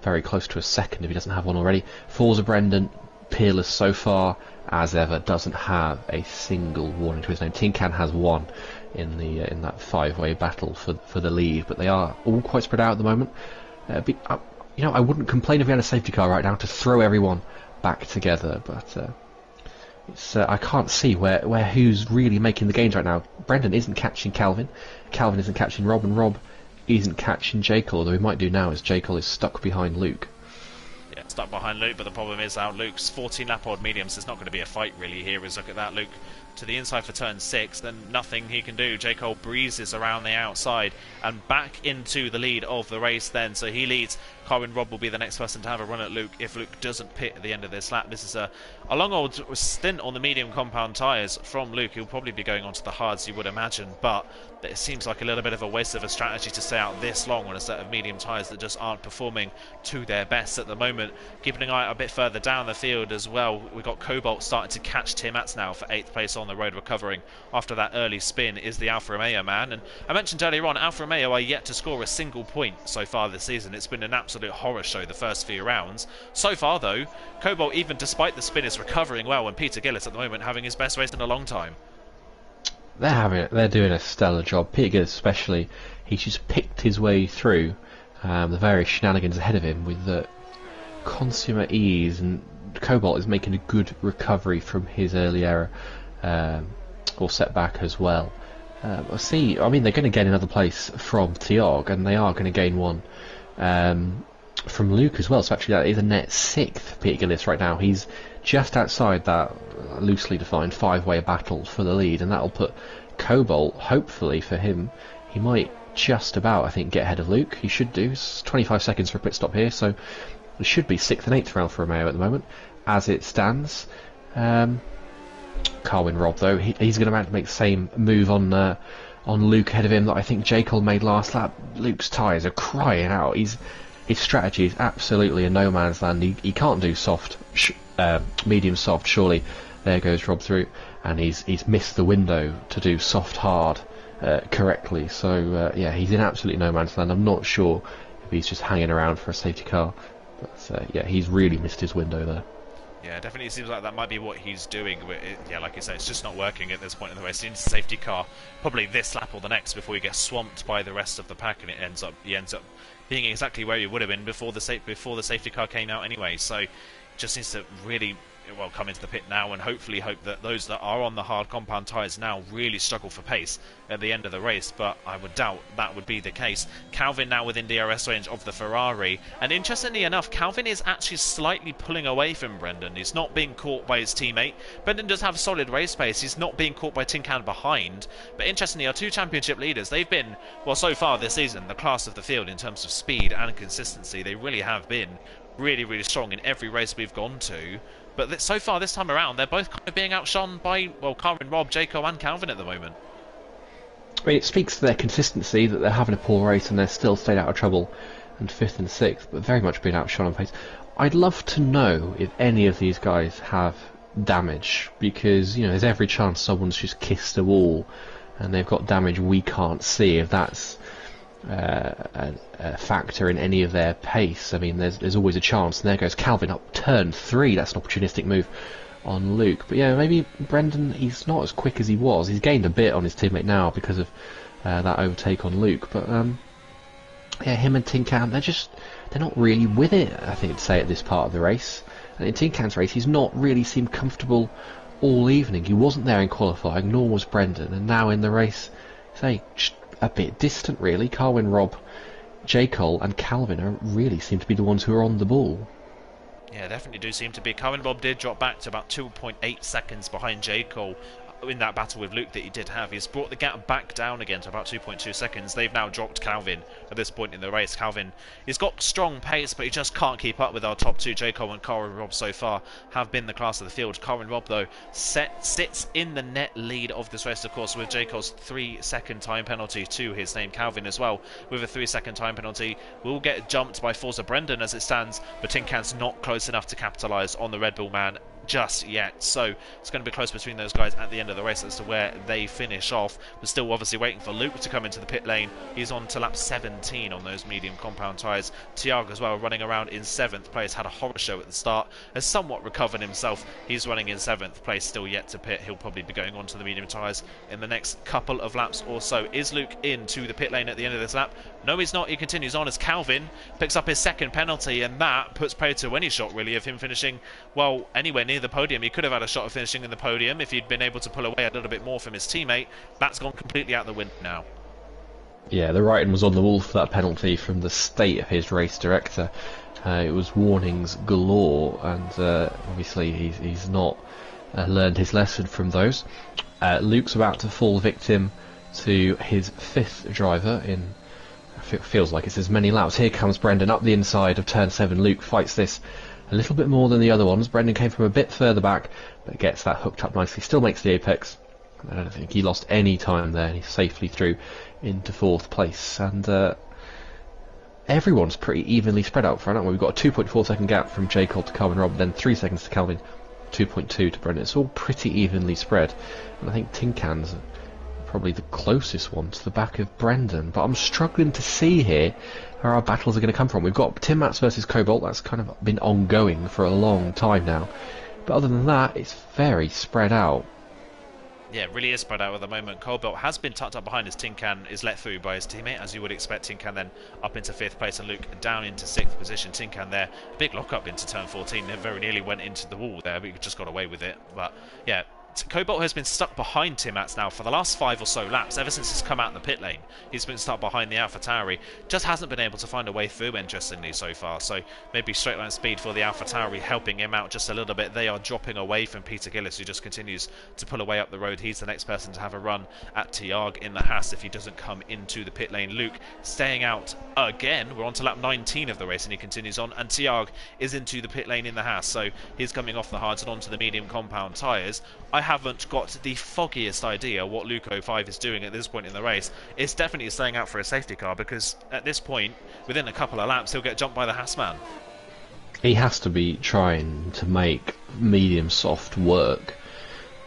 very close to a second if he doesn't have one already. Forza Brendan, peerless so far as ever, doesn't have a single warning to his name. Tin Can has 1 in that 5-way battle for the lead, but they are all quite spread out at the moment. I wouldn't complain if we had a safety car right now to throw everyone back together, but I can't see where who's really making the gains right now. Brendan isn't catching Calvin, Calvin isn't catching Rob, and Rob isn't catching J. Cole, although he might do now as J. Cole is stuck behind Luke. Yeah, stuck behind Luke, but the problem is out Luke's 14-lap odd mediums. There's not going to be a fight really here. As look at that, Luke to the inside for turn 6, then nothing he can do. J. Cole breezes around the outside and back into the lead of the race then, so he leads. Carwin Robb will be the next person to have a run at Luke if Luke doesn't pit at the end of this lap. This is a long old stint on the medium compound tyres from Luke. He'll probably be going on to the hards, you would imagine, but it seems like a little bit of a waste of a strategy to stay out this long on a set of medium tyres that just aren't performing to their best at the moment. Keeping an eye a bit further down the field as well, we've got Cobalt starting to catch Tim Mats now for 8th place on the road, recovering after that early spin is the Alfa Romeo man. And I mentioned earlier on, Alfa Romeo are yet to score a single point so far this season. It's been an absolute horror show the first few rounds. So far though, Cobalt, even despite the spin, is recovering well, and Peter Gillis at the moment having his best race in a long time. They're doing a stellar job. Peter Gillis especially, he's just picked his way through the various shenanigans ahead of him with the consummate ease, and Cobalt is making a good recovery from his early error or setback as well. They're going to gain another place from Thiago, and they are going to gain one from Luke as well. So actually that is a net 6th for Peter Gillis right now. He's just outside that loosely defined 5-way battle for the lead, and that'll put Cobalt, hopefully for him, he might just about, I think, get ahead of Luke. He should do. It's 25 seconds for a pit stop here, so it should be 6th and 8th round for Romeo at the moment, as it stands. Carwin Robb, though, he's going to have to make the same move on Luke ahead of him that I think J. Cole made last lap. Luke's tyres are crying out. His strategy is absolutely a no man's land. He can't do soft, medium soft, surely. There goes Rob through, and he's missed the window to do soft hard correctly. So yeah, he's in absolutely no man's land. I'm not sure if he's just hanging around for a safety car, but yeah, he's really missed his window there. Yeah, definitely seems like that might be what he's doing. But yeah, like you say, it's just not working at this point in the race. He needs a safety car, probably this lap or the next, before he gets swamped by the rest of the pack, and he ends up being exactly where he would have been before the safety car came out anyway. So just needs to really come into the pit now and hopefully hope that those that are on the hard compound tyres now really struggle for pace at the end of the race, but I would doubt that would be the case. Calvin now within DRS range of the Ferrari, and interestingly enough, Calvin is actually slightly pulling away from Brendan. He's not being caught by his teammate. Brendan does have solid race pace. He's not being caught by Tin Can behind, but interestingly, our two championship leaders, they've been, well, so far this season, the class of the field in terms of speed and consistency. They really have been really strong in every race we've gone to. But so far this time around, they're both kind of being outshone by, well, Carwin Robb, Jayco and Calvin at the moment. I mean, it speaks to their consistency that they're having a poor race and they're still staying out of trouble and 5th and 6th, but very much being outshone on pace. I'd love to know if any of these guys have damage, because, you know, there's every chance someone's just kissed a wall and they've got damage we can't see, if that's a factor in any of their pace. I mean, there's always a chance, and there goes Calvin up turn 3. That's an opportunistic move on Luke. But yeah, maybe Brendan, he's not as quick as he was. He's gained a bit on his teammate now because of that overtake on Luke. But yeah, him and Tin Can, they're not really with it, I think, to say, at this part of the race. And in Tin Can's race, he's not really seemed comfortable all evening. He wasn't there in qualifying, nor was Brendan, and now in the race, say, a bit distant really. Carwin Robb, J. Cole and Calvin really seem to be the ones who are on the ball. Yeah, definitely do seem to be. Carwin Robb did drop back to about 2.8 seconds behind J. Cole in that battle with Luke that he did have. He's brought the gap back down again to about 2.2 seconds. They've now dropped Calvin at this point in the race. Calvin, he's got strong pace, but he just can't keep up with our top two. J. Cole and Carwin Robb so far have been the class of the field. Carwin Robb, though, sits in the net lead of this race, of course, with J. Cole's 3-second time penalty to his name. Calvin as well, with a 3-second time penalty, will get jumped by Forza Brendan as it stands, but Tin Can's not close enough to capitalise on the Red Bull man just yet, so it's going to be close between those guys at the end of the race as to where they finish off. We're still obviously waiting for Luke to come into the pit lane. He's on to lap 17 on those medium compound tyres. Tiago as well, running around in 7th place, had a horror show at the start, has somewhat recovered himself. He's running in 7th place, still yet to pit. He'll probably be going on to the medium tyres in the next couple of laps or so. Is Luke into the pit lane at the end of this lap? No, he's not. He continues on as Calvin picks up his 2nd penalty, and that puts pay to any shot really of him finishing, well, anywhere near the podium. He could have had a shot of finishing in the podium if he'd been able to pull away a little bit more from his teammate. That's gone completely out the window now. Yeah, the writing was on the wall for that penalty from the state of his race director. It was warnings galore, and obviously he's not learned his lesson from those. Luke's about to fall victim to his 5th driver in, feels like it's as many laps. Here comes Brendan up the inside of turn 7. Luke fights this a little bit more than the other ones. Brendan came from a bit further back, but gets that hooked up nicely. Still makes the apex. I don't think he lost any time there. He's safely through into 4th place. And everyone's pretty evenly spread out front, aren't we? We've got a 2.4 second gap from J. Cole to Carwin Robb, then 3 seconds to Calvin, 2.2 to Brendan. It's all pretty evenly spread. And I think Tin Can's probably the closest one to the back of Brendan, but I'm struggling to see here where our battles are going to come from. We've got Tim Mats versus Cobalt. That's kind of been ongoing for a long time now, but other than that, it's very spread out. Yeah, it really is spread out at the moment. Cobalt has been tucked up behind as Tin Can is let through by his teammate, as you would expect. Tin Can then up into 5th place and Luke down into 6th position. Tin Can there, big lock up into turn 14. They very nearly went into the wall there, but he just got away with it. But yeah, Cobalt has been stuck behind Timats now for the last 5 or so laps, ever since he's come out in the pit lane. He's been stuck behind the AlphaTauri, just hasn't been able to find a way through, interestingly, so far. So maybe straight line speed for the AlphaTauri helping him out just a little bit. They are dropping away from Peter Gillis, who just continues to pull away up the road. He's the next person to have a run at Tiag in the Haas if he doesn't come into the pit lane. Luke staying out again. We're on to lap 19 of the race and he continues on, and Tiag is into the pit lane in the Haas, so he's coming off the hards and onto the medium compound tyres. I haven't got the foggiest idea what Luke 05 is doing at this point in the race. It's definitely staying out for a safety car, because at this point, within a couple of laps, he'll get jumped by the Haas man. He has to be trying to make medium soft work,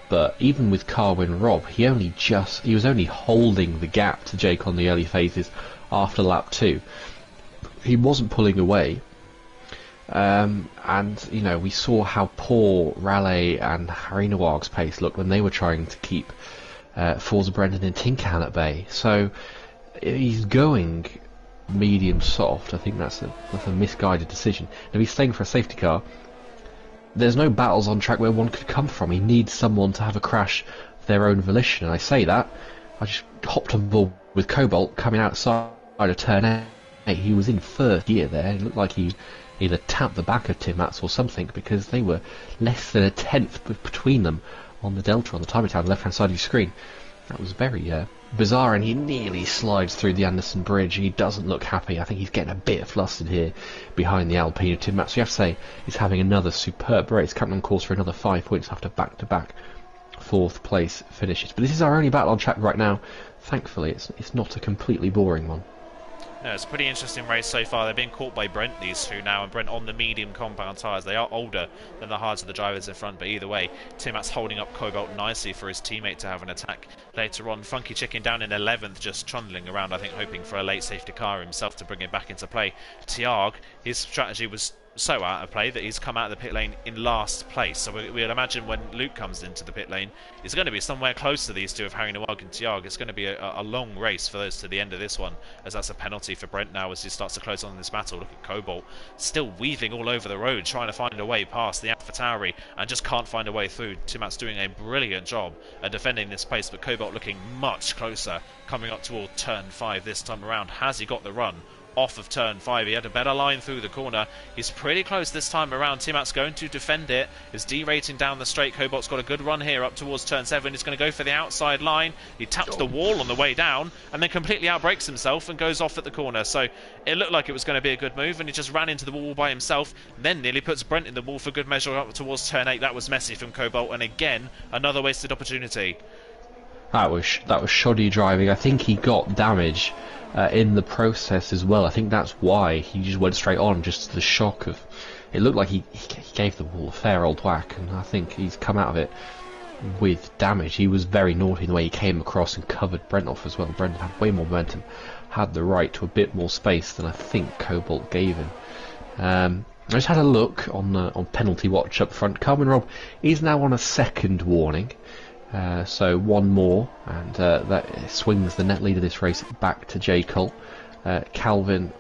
but even with Carwin Rob, he was only holding the gap to Jake on the early phases after lap 2. He wasn't pulling away. And you know, we saw how poor Raleigh and Harry Nawag's pace looked when they were trying to keep Forza Brendan and Tin Can at bay. So he's going medium soft. I think that's a misguided decision. If he's staying for a safety car, there's no battles on track where one could come from. He needs someone to have a crash of their own volition. And I say that, I just hopped on board with Cobalt coming outside of turn 8. He was in third gear there. It looked like he either tapped the back of Timats or something, because they were less than a tenth between them on the delta on the timing tower on the left hand side of your screen. That was very bizarre, and he nearly slides through the Anderson Bridge. He doesn't look happy. I think he's getting a bit flustered here behind the Alpine of Timats. So you have to say he's having another superb race, coming on course for another 5 points after back-to-back fourth place finishes. But this is our only battle on track right now. Thankfully, it's not a completely boring one. No, it's a pretty interesting race so far. They're being caught by Brent, these two now, and Brent on the medium compound tyres. They are older than the hards of the drivers in front, but either way, Timats holding up Cobalt nicely for his teammate to have an attack later on. Funky Chicken down in 11th, just trundling around, I think, hoping for a late safety car himself to bring it back into play. Tiag, his strategy was so out of play that he's come out of the pit lane in last place. So we'd imagine when Luke comes into the pit lane, it's going to be somewhere close to these two of Harry Nawag and Tiag. It's going to be a long race for those to the end of this one, as that's a penalty for Brent now as he starts to close on this battle. Look at Cobalt still weaving all over the road, trying to find a way past the AlphaTauri and just can't find a way through. Timats doing a brilliant job at defending this place, but Cobalt looking much closer, coming up toward turn 5 this time around. Has he got the run off of turn 5? He had a better line through the corner. He's pretty close this time around. Timats going to defend it. Is derating down the straight. Cobalt's got a good run here up towards turn 7. He's going to go for the outside line. He taps the wall on the way down and then completely outbrakes himself and goes off at the corner. So it looked like it was going to be a good move, and he just ran into the wall by himself, then nearly puts Brent in the wall for good measure up towards turn 8. That was messy from Cobalt, and again another wasted opportunity. That was shoddy driving. I think he got damage in the process as well. I think that's why he just went straight on, just the shock of it. Looked like he gave the wall a fair old whack, and I think he's come out of it with damage. He was very naughty in the way he came across and covered Brent off as well. Brent had way more momentum, had the right to a bit more space than I think Cobalt gave him. I just had a look on penalty watch up front. Carwin Rob is now on a second warning. So one more, and that swings the net lead of this race back to J. Cole. Calvin,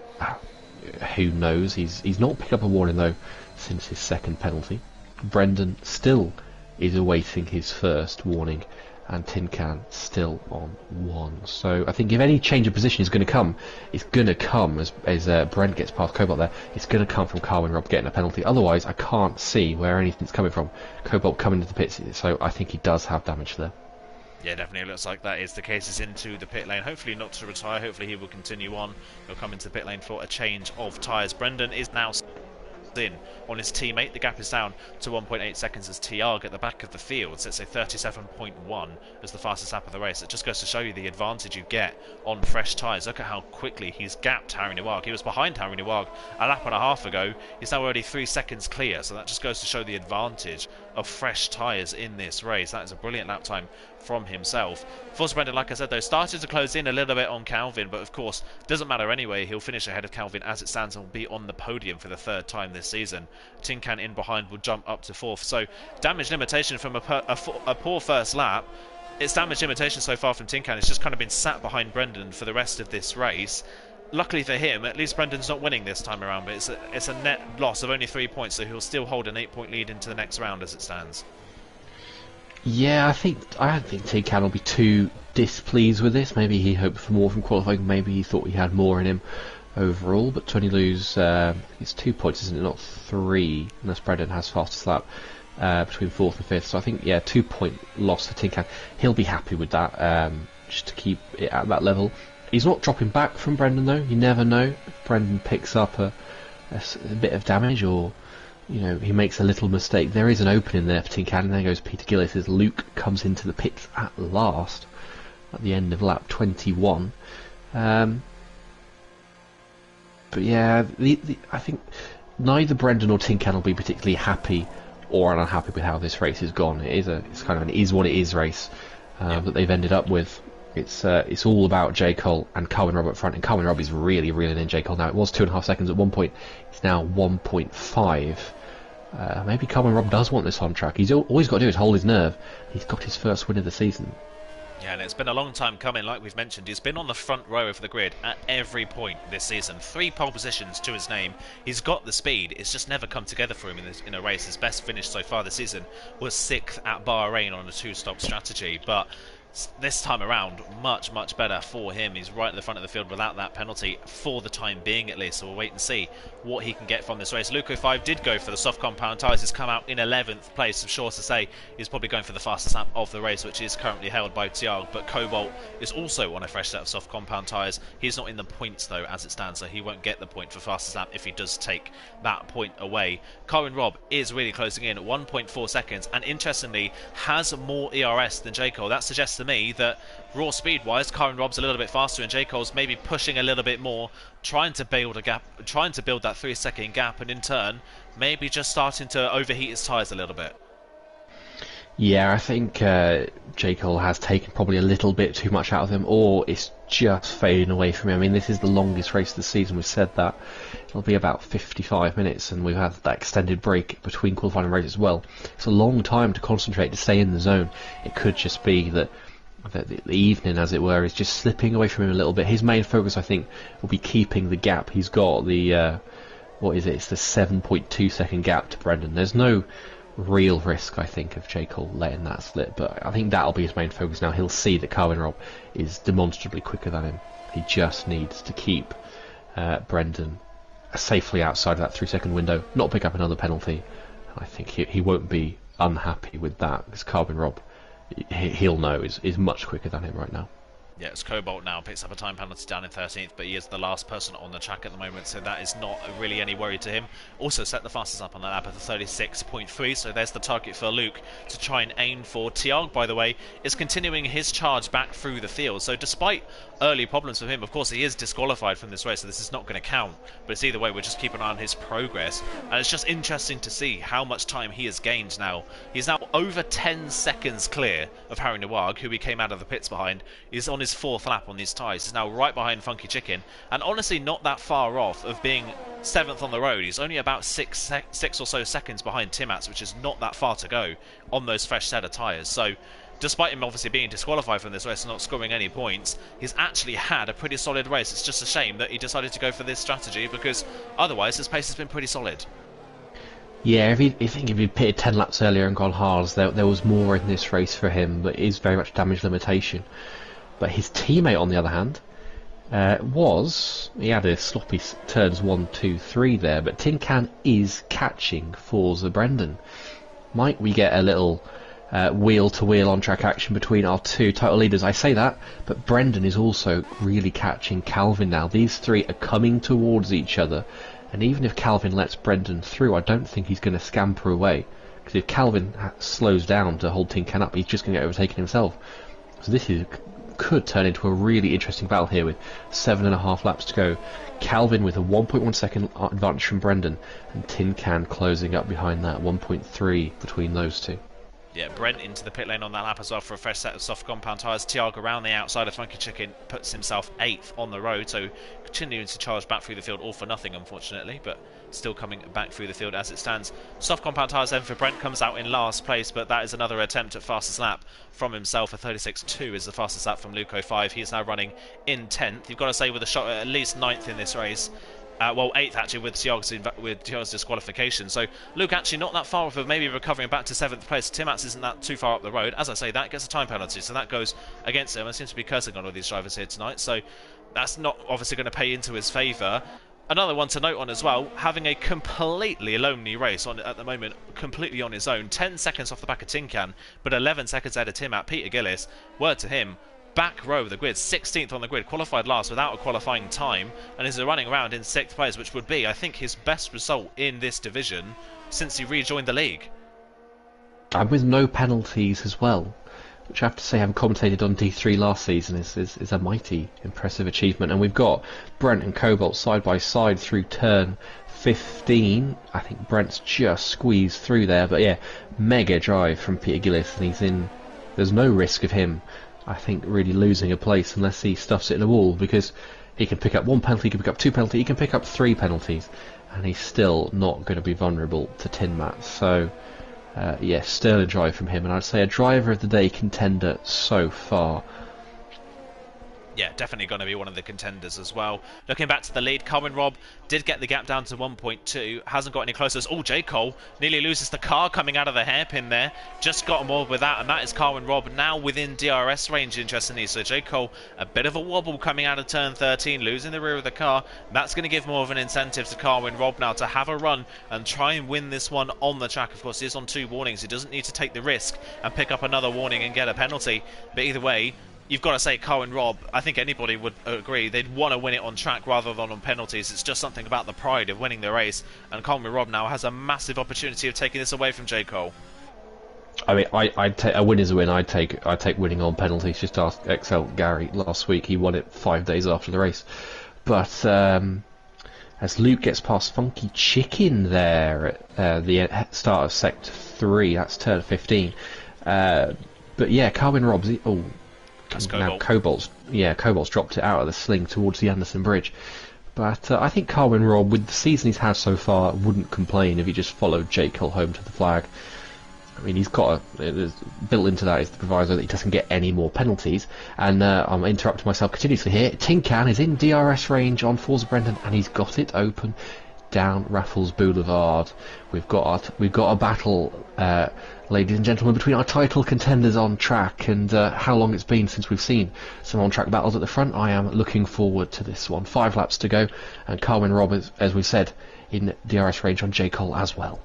who knows? He's not picked up a warning though since his second penalty. Brendan still is awaiting his first warning, and Tin Can still on 1. So I think if any change of position is going to come, it's going to come as Brent gets past Cobalt there. It's going to come from Carwin Rob getting a penalty. Otherwise, I can't see where anything's coming from. Cobalt coming to the pits, so I think he does have damage there. Yeah, definitely looks like that is the case. He's into the pit lane. Hopefully not to retire. Hopefully he will continue on. He'll come into the pit lane for a change of tyres. Brendan is now in on his teammate. The gap is down to 1.8 seconds as Tiag at the back of the field sets a 37.1 as the fastest lap of the race. It just goes to show you the advantage you get on fresh tyres. Look at how quickly he's gapped Harry Nawag. He was behind Harry Nawag a lap and a half ago. He's now already 3 seconds clear, so that just goes to show the advantage of fresh tyres in this race. That is a brilliant lap time from himself. Forza Brendan, like I said though, started to close in a little bit on Calvin, but of course doesn't matter anyway. He'll finish ahead of Calvin as it stands and will be on the podium for the 3rd time this season. Tin Can in behind will jump up to 4th. So damage limitation from a poor first lap. It's damage limitation so far from Tin Can. It's just kind of been sat behind Brendan for the rest of this race. Luckily for him, at least Brendan's not winning this time around, but it's a net loss of only 3 points, so he'll still hold an 8-point lead into the next round as it stands. Yeah, I don't think Tin Can will be too displeased with this. Maybe he hoped for more from qualifying. Maybe he thought he had more in him overall. But to only lose, it's 2 points, isn't it? Not 3, unless Brendan has fastest lap between 4th and 5th. So I think 2 point loss for Tin Can. He'll be happy with that, just to keep it at that level. He's not dropping back from Brendan though. You never know if Brendan picks up a bit of damage, or he makes a little mistake. There is an opening there for Tin Can, and there goes Peter Gillis as Luke comes into the pits at last at the end of lap 21. But yeah, I think neither Brendan or Tin Can will be particularly happy or unhappy with how this race has gone. It's kind of an is what it is race that they've ended up with. It's all about J. Cole and Carwin Robb up front, and Carwin Robb is really reeling in J. Cole now. It was 2.5 seconds at one point. It's now 1.5. Maybe Carwin Robb does want this on track. All he's got to do is hold his nerve. He's got his first win of the season. Yeah, and it's been a long time coming, like we've mentioned. He's been on the front row of the grid at every point this season. 3 pole positions to his name. He's got the speed. It's just never come together for him in a race. His best finish so far this season was 6th at Bahrain on a 2-stop strategy. But this time around, much better for him. He's right in the front of the field without that penalty for the time being, at least. So we'll wait and see what he can get from this race. Luco 5 did go for the soft compound tyres. He's come out in 11th place. I'm sure to say he's probably going for the fastest lap of the race, which is currently held by Tiago. But Cobalt is also on a fresh set of soft compound tyres. He's not in the points though as it stands, so he won't get the point for fastest lap if he does take that point away. Carwin Robb is really closing in at 1.4 seconds, and interestingly has more ERS than J. Cole. That suggests to me that raw speed wise, Carwin Robb's a little bit faster, and J. Cole's maybe pushing a little bit more, trying to build a gap, trying to build that 3-second gap, and in turn maybe just starting to overheat his tyres a little bit. Yeah, I think J. Cole has taken probably a little bit too much out of him, or it's just fading away from him. I mean, this is the longest race of the season. We've said that. It'll be about 55 minutes, and we've had that extended break between qualifying and race as well. It's a long time to concentrate, to stay in the zone. It could just be that the evening, as it were, is just slipping away from him a little bit. His main focus, I think, will be keeping the gap he's got. It's the 7.2 second gap to Brendan. There's no real risk, I think, of J. Cole letting that slip, but I think that'll be his main focus now. He'll see that Carwin Robb is demonstrably quicker than him. He just needs to keep Brendan safely outside of that 3-second window, not pick up another penalty. I think he won't be unhappy with that, because Carwin Robb, he'll know, is much quicker than him right now. Yeah, it's Cobalt now, picks up a time penalty down in 13th, but he is the last person on the track at the moment, so that is not really any worry to him. Also set the fastest up on that lap at the 36.3, so there's the target for Luke to try and aim for. Tiago, by the way, is continuing his charge back through the field, so despite early problems for him, of course he is disqualified from this race, so this is not going to count, but it's either way, we're just keeping an eye on his progress, and it's just interesting to see how much time he has gained now. He's now over 10 seconds clear of Harry Newag, who he came out of the pits behind. He's on his 4th lap on these tyres. He's now right behind Funky Chicken, and honestly not that far off of being 7th on the road. He's only about 6 or so seconds behind Timats, which is not that far to go on those fresh set of tyres. So despite him obviously being disqualified from this race and not scoring any points, he's actually had a pretty solid race. It's just a shame that he decided to go for this strategy, because otherwise his pace has been pretty solid. Yeah, if he'd pitted 10 laps earlier and gone hard, there was more in this race for him, but it is very much damage limitation. But his teammate, on the other hand, he had a sloppy turns 1, 2, 3 there, but Tin Can is catching Forza Brendan. Might we get a little wheel-to-wheel on-track action between our two title leaders? I say that, but Brendan is also really catching Calvin now. These three are coming towards each other, and even if Calvin lets Brendan through, I don't think he's going to scamper away, because if Calvin slows down to hold Tin Can up, he's just going to get overtaken himself. So this could turn into a really interesting battle here with 7.5 laps to go. Calvin with a 1.1 second advantage from Brendan, and Tin Can closing up behind that, 1.3 between those two. Yeah, Brent into the pit lane on that lap as well for a fresh set of soft compound tyres. Tiago around the outside of Funky Chicken puts himself 8th on the road, so continuing to charge back through the field, all for nothing unfortunately, but still coming back through the field as it stands. Soft compound tyres then for Brent comes out in last place, but that is another attempt at fastest lap from himself. A 36.2 is the fastest lap from Luco 5. He's now running in 10th. You've got to say with a shot at least 9th in this race, Well, 8th actually with Tiago's disqualification. So Luke actually not that far off of maybe recovering back to 7th place. Timac isn't that too far up the road. As I say, that gets a time penalty, so that goes against him. I seem to be cursing on all these drivers here tonight, so that's not obviously going to pay into his favour. Another one to note on as well, having a completely lonely race at the moment, completely on his own. 10 seconds off the back of Tin Can, but 11 seconds ahead of Timac. Peter Gillis, word to him, back row of the grid, 16th on the grid, qualified last without a qualifying time, and is running around in 6th place, which would be, I think, his best result in this division since he rejoined the league. And with no penalties as well, which I have to say, having commentated on D3 last season, is a mighty impressive achievement. And we've got Brent and Cobalt side by side through turn 15. I think Brent's just squeezed through there, but yeah, mega drive from Peter Gillis, and he's in. There's no risk of him, I think, really losing a place unless he stuffs it in a wall, because he can pick up 1 penalty, he can pick up 2 penalties, he can pick up 3 penalties, and he's still not going to be vulnerable to Tinmat. So yeah, sterling drive from him, and I'd say a driver of the day contender so far. Yeah, definitely going to be one of the contenders as well. Looking back to the lead, Carwin Robb did get the gap down to 1.2. Hasn't got any closer. Oh, J. Cole nearly loses the car coming out of the hairpin there. Just got on board with that, and that is Carwin Robb now within DRS range, interestingly. So J. Cole, a bit of a wobble coming out of turn 13, losing the rear of the car. That's going to give more of an incentive to Carwin Robb now to have a run and try and win this one on the track. Of course, he is on 2 warnings. He doesn't need to take the risk and pick up another warning and get a penalty. But either way, you've got to say Carwin Robb, I think anybody would agree, they'd want to win it on track rather than on penalties. It's just something about the pride of winning the race, and Carwin Robb now has a massive opportunity of taking this away from J. Cole. I mean, I'd take a win is a win. I'd take winning on penalties. Just ask XL Gary last week. He won it 5 days after the race. But as Luke gets past Funky Chicken there at the start of Sector 3, that's turn 15. But yeah, Carwin Robb's... Oh, that's Cobalt. Now Cobalt's dropped it out of the sling towards the Anderson Bridge. But I think Carwin Robb, with the season he's had so far, wouldn't complain if he just followed Jake Hill home to the flag. I mean, he's got built into that is the proviso that he doesn't get any more penalties. And I'm interrupting myself continuously here. Tin Can is in DRS range on Forza Brendan, and he's got it open down Raffles Boulevard. We've got a battle, ladies and gentlemen, between our title contenders on track, and how long it's been since we've seen some on-track battles at the front. I am looking forward to this one. 5 laps to go, and Carwin Robb, as we said, in DRS range on J. Cole as well.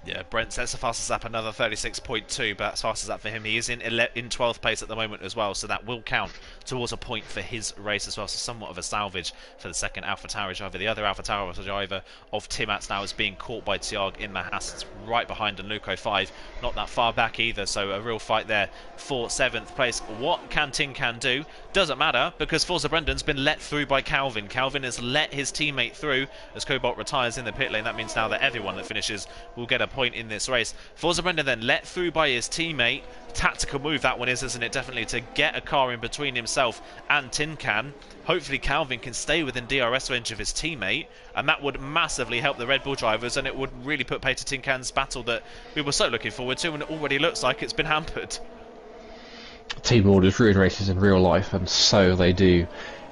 Yeah, Brent sets the fastest lap, another 36.2, but that's fastest lap for him. He is in 12th place at the moment as well, so that will count towards a point for his race as well. So somewhat of a salvage for the second AlphaTauri driver. The other AlphaTauri driver of Timac now is being caught by Tiag in the Haas. It's right behind, and Luco 5 not that far back either, so a real fight there for 7th place. What can Tin Can do? Doesn't matter, because Forza Brendan's been let through by Calvin. Calvin has let his teammate through as Cobalt retires in the pit lane. That means now that everyone that finishes will get a point in this race. Forza Brendan then let through by his teammate. Tactical move that one is, isn't it? Definitely, to get a car in between himself and Tin Can. Hopefully Calvin can stay within DRS range of his teammate, and that would massively help the Red Bull drivers, and it would really put pay to Tin Can's battle that we were so looking forward to, and it already looks like it's been hampered. Team orders ruin races in real life, and so they do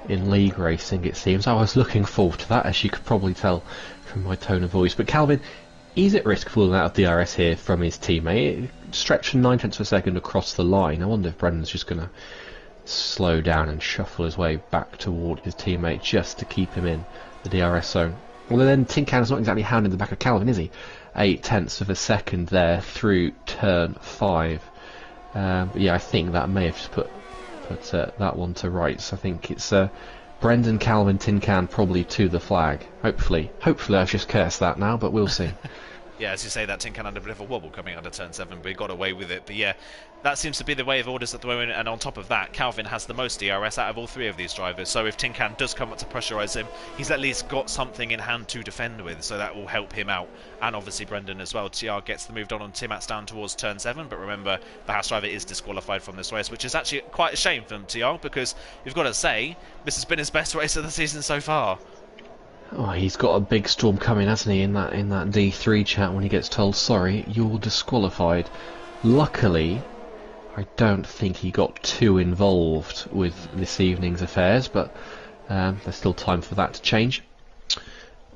in league racing, it seems. I was looking forward to that, as you could probably tell from my tone of voice. But Calvin, he's at risk of falling out of DRS here from his teammate. Stretched 9/10 of a second across the line. I wonder if Brendan's just going to slow down and shuffle his way back toward his teammate just to keep him in the DRS zone. Well, then Tin Can's not exactly hounding the back of Calvin, is he? 8/10 of a second there through turn 5. But yeah, I think that may have just put that one to rights. I think it's Brendan, Calvin, Tin Can probably to the flag. Hopefully I've just cursed that now, but we'll see. Yeah, as you say, that Tin Can had a bit of a wobble coming out of turn 7, but he got away with it. But yeah, that seems to be the way of orders at the moment, and on top of that, Calvin has the most DRS out of all 3 of these drivers, so if Tin Can does come up to pressurise him, he's at least got something in hand to defend with, so that will help him out, and obviously Brendan as well. TR gets the moved on Timac down towards turn 7, but remember, the Haas driver is disqualified from this race, which is actually quite a shame for TR, because you've got to say, this has been his best race of the season so far. Oh, he's got a big storm coming, hasn't he, in that D3 chat when he gets told, sorry, you're disqualified. Luckily, I don't think he got too involved with this evening's affairs, but there's still time for that to change.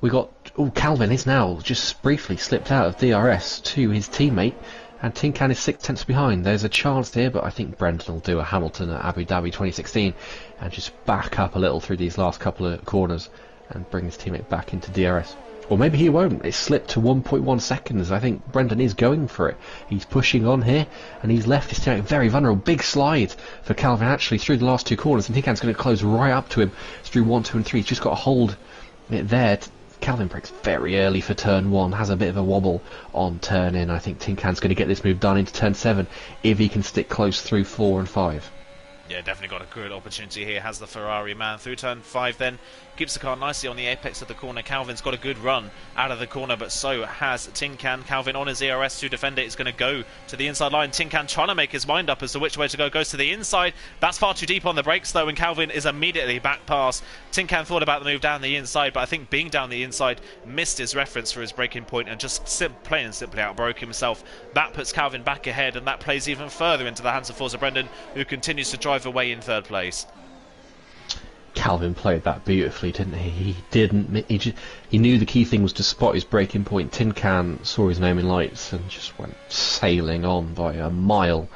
we got... Oh, Calvin is now just briefly slipped out of DRS to his teammate, and Tin Can is 6 tenths behind. There's a chance here, but I think Brendan will do a Hamilton at Abu Dhabi 2016 and just back up a little through these last couple of corners and bring his teammate back into DRS. Or maybe he won't. It slipped to 1.1 seconds. I think Brendan is going for it. He's pushing on here, and he's left his teammate very vulnerable. Big slide for Calvin actually through the last two corners, and Tin Can's going to close right up to him through 1, 2 and 3. He's just got to hold it there. Calvin breaks very early for turn 1, has a bit of a wobble on turn in. I think Tin Can's going to get this move done into turn 7 if he can stick close through 4 and 5. Yeah, definitely got a good opportunity here. Has the Ferrari man through turn 5 then. Keeps the car nicely on the apex of the corner. Calvin's got a good run out of the corner, but so has Tin Can. Calvin on his ERS to defend it is going to go to the inside line. Tin Can trying to make his mind up as to which way to go. Goes to the inside. That's far too deep on the brakes though, and Calvin is immediately back past. Tin Can thought about the move down the inside, but I think being down the inside missed his reference for his braking point and just plain and simply outbroke himself. That puts Calvin back ahead, and that plays even further into the hands of Forza Brendan, who continues to drive away in third place. Calvin played that beautifully, didn't he? He didn't. He knew the key thing was to spot his braking point. Tin Can saw his name in lights and just went sailing on by a mile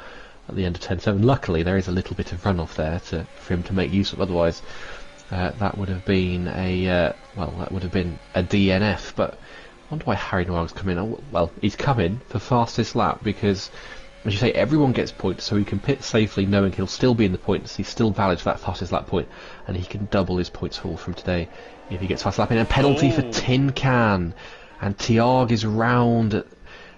at the end of 10.7. Luckily, there is a little bit of runoff there for him to make use of. Otherwise, that would have been a DNF. But I wonder why Harry Noir's come in. Well, he's come in for fastest lap because, as you say, everyone gets points, so he can pit safely knowing he'll still be in the points. He's still valid for that fastest lap point, and he can double his points haul from today if he gets fast lap in. A penalty for Tin Can, and Tiag is round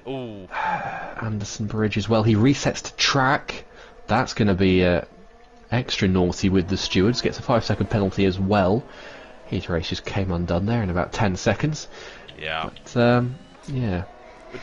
Anderson Bridge as well. He resets to track. That's going to be extra naughty with the stewards. Gets a 5-second penalty as well. His race just came undone there in about 10 seconds. Yeah. But, yeah.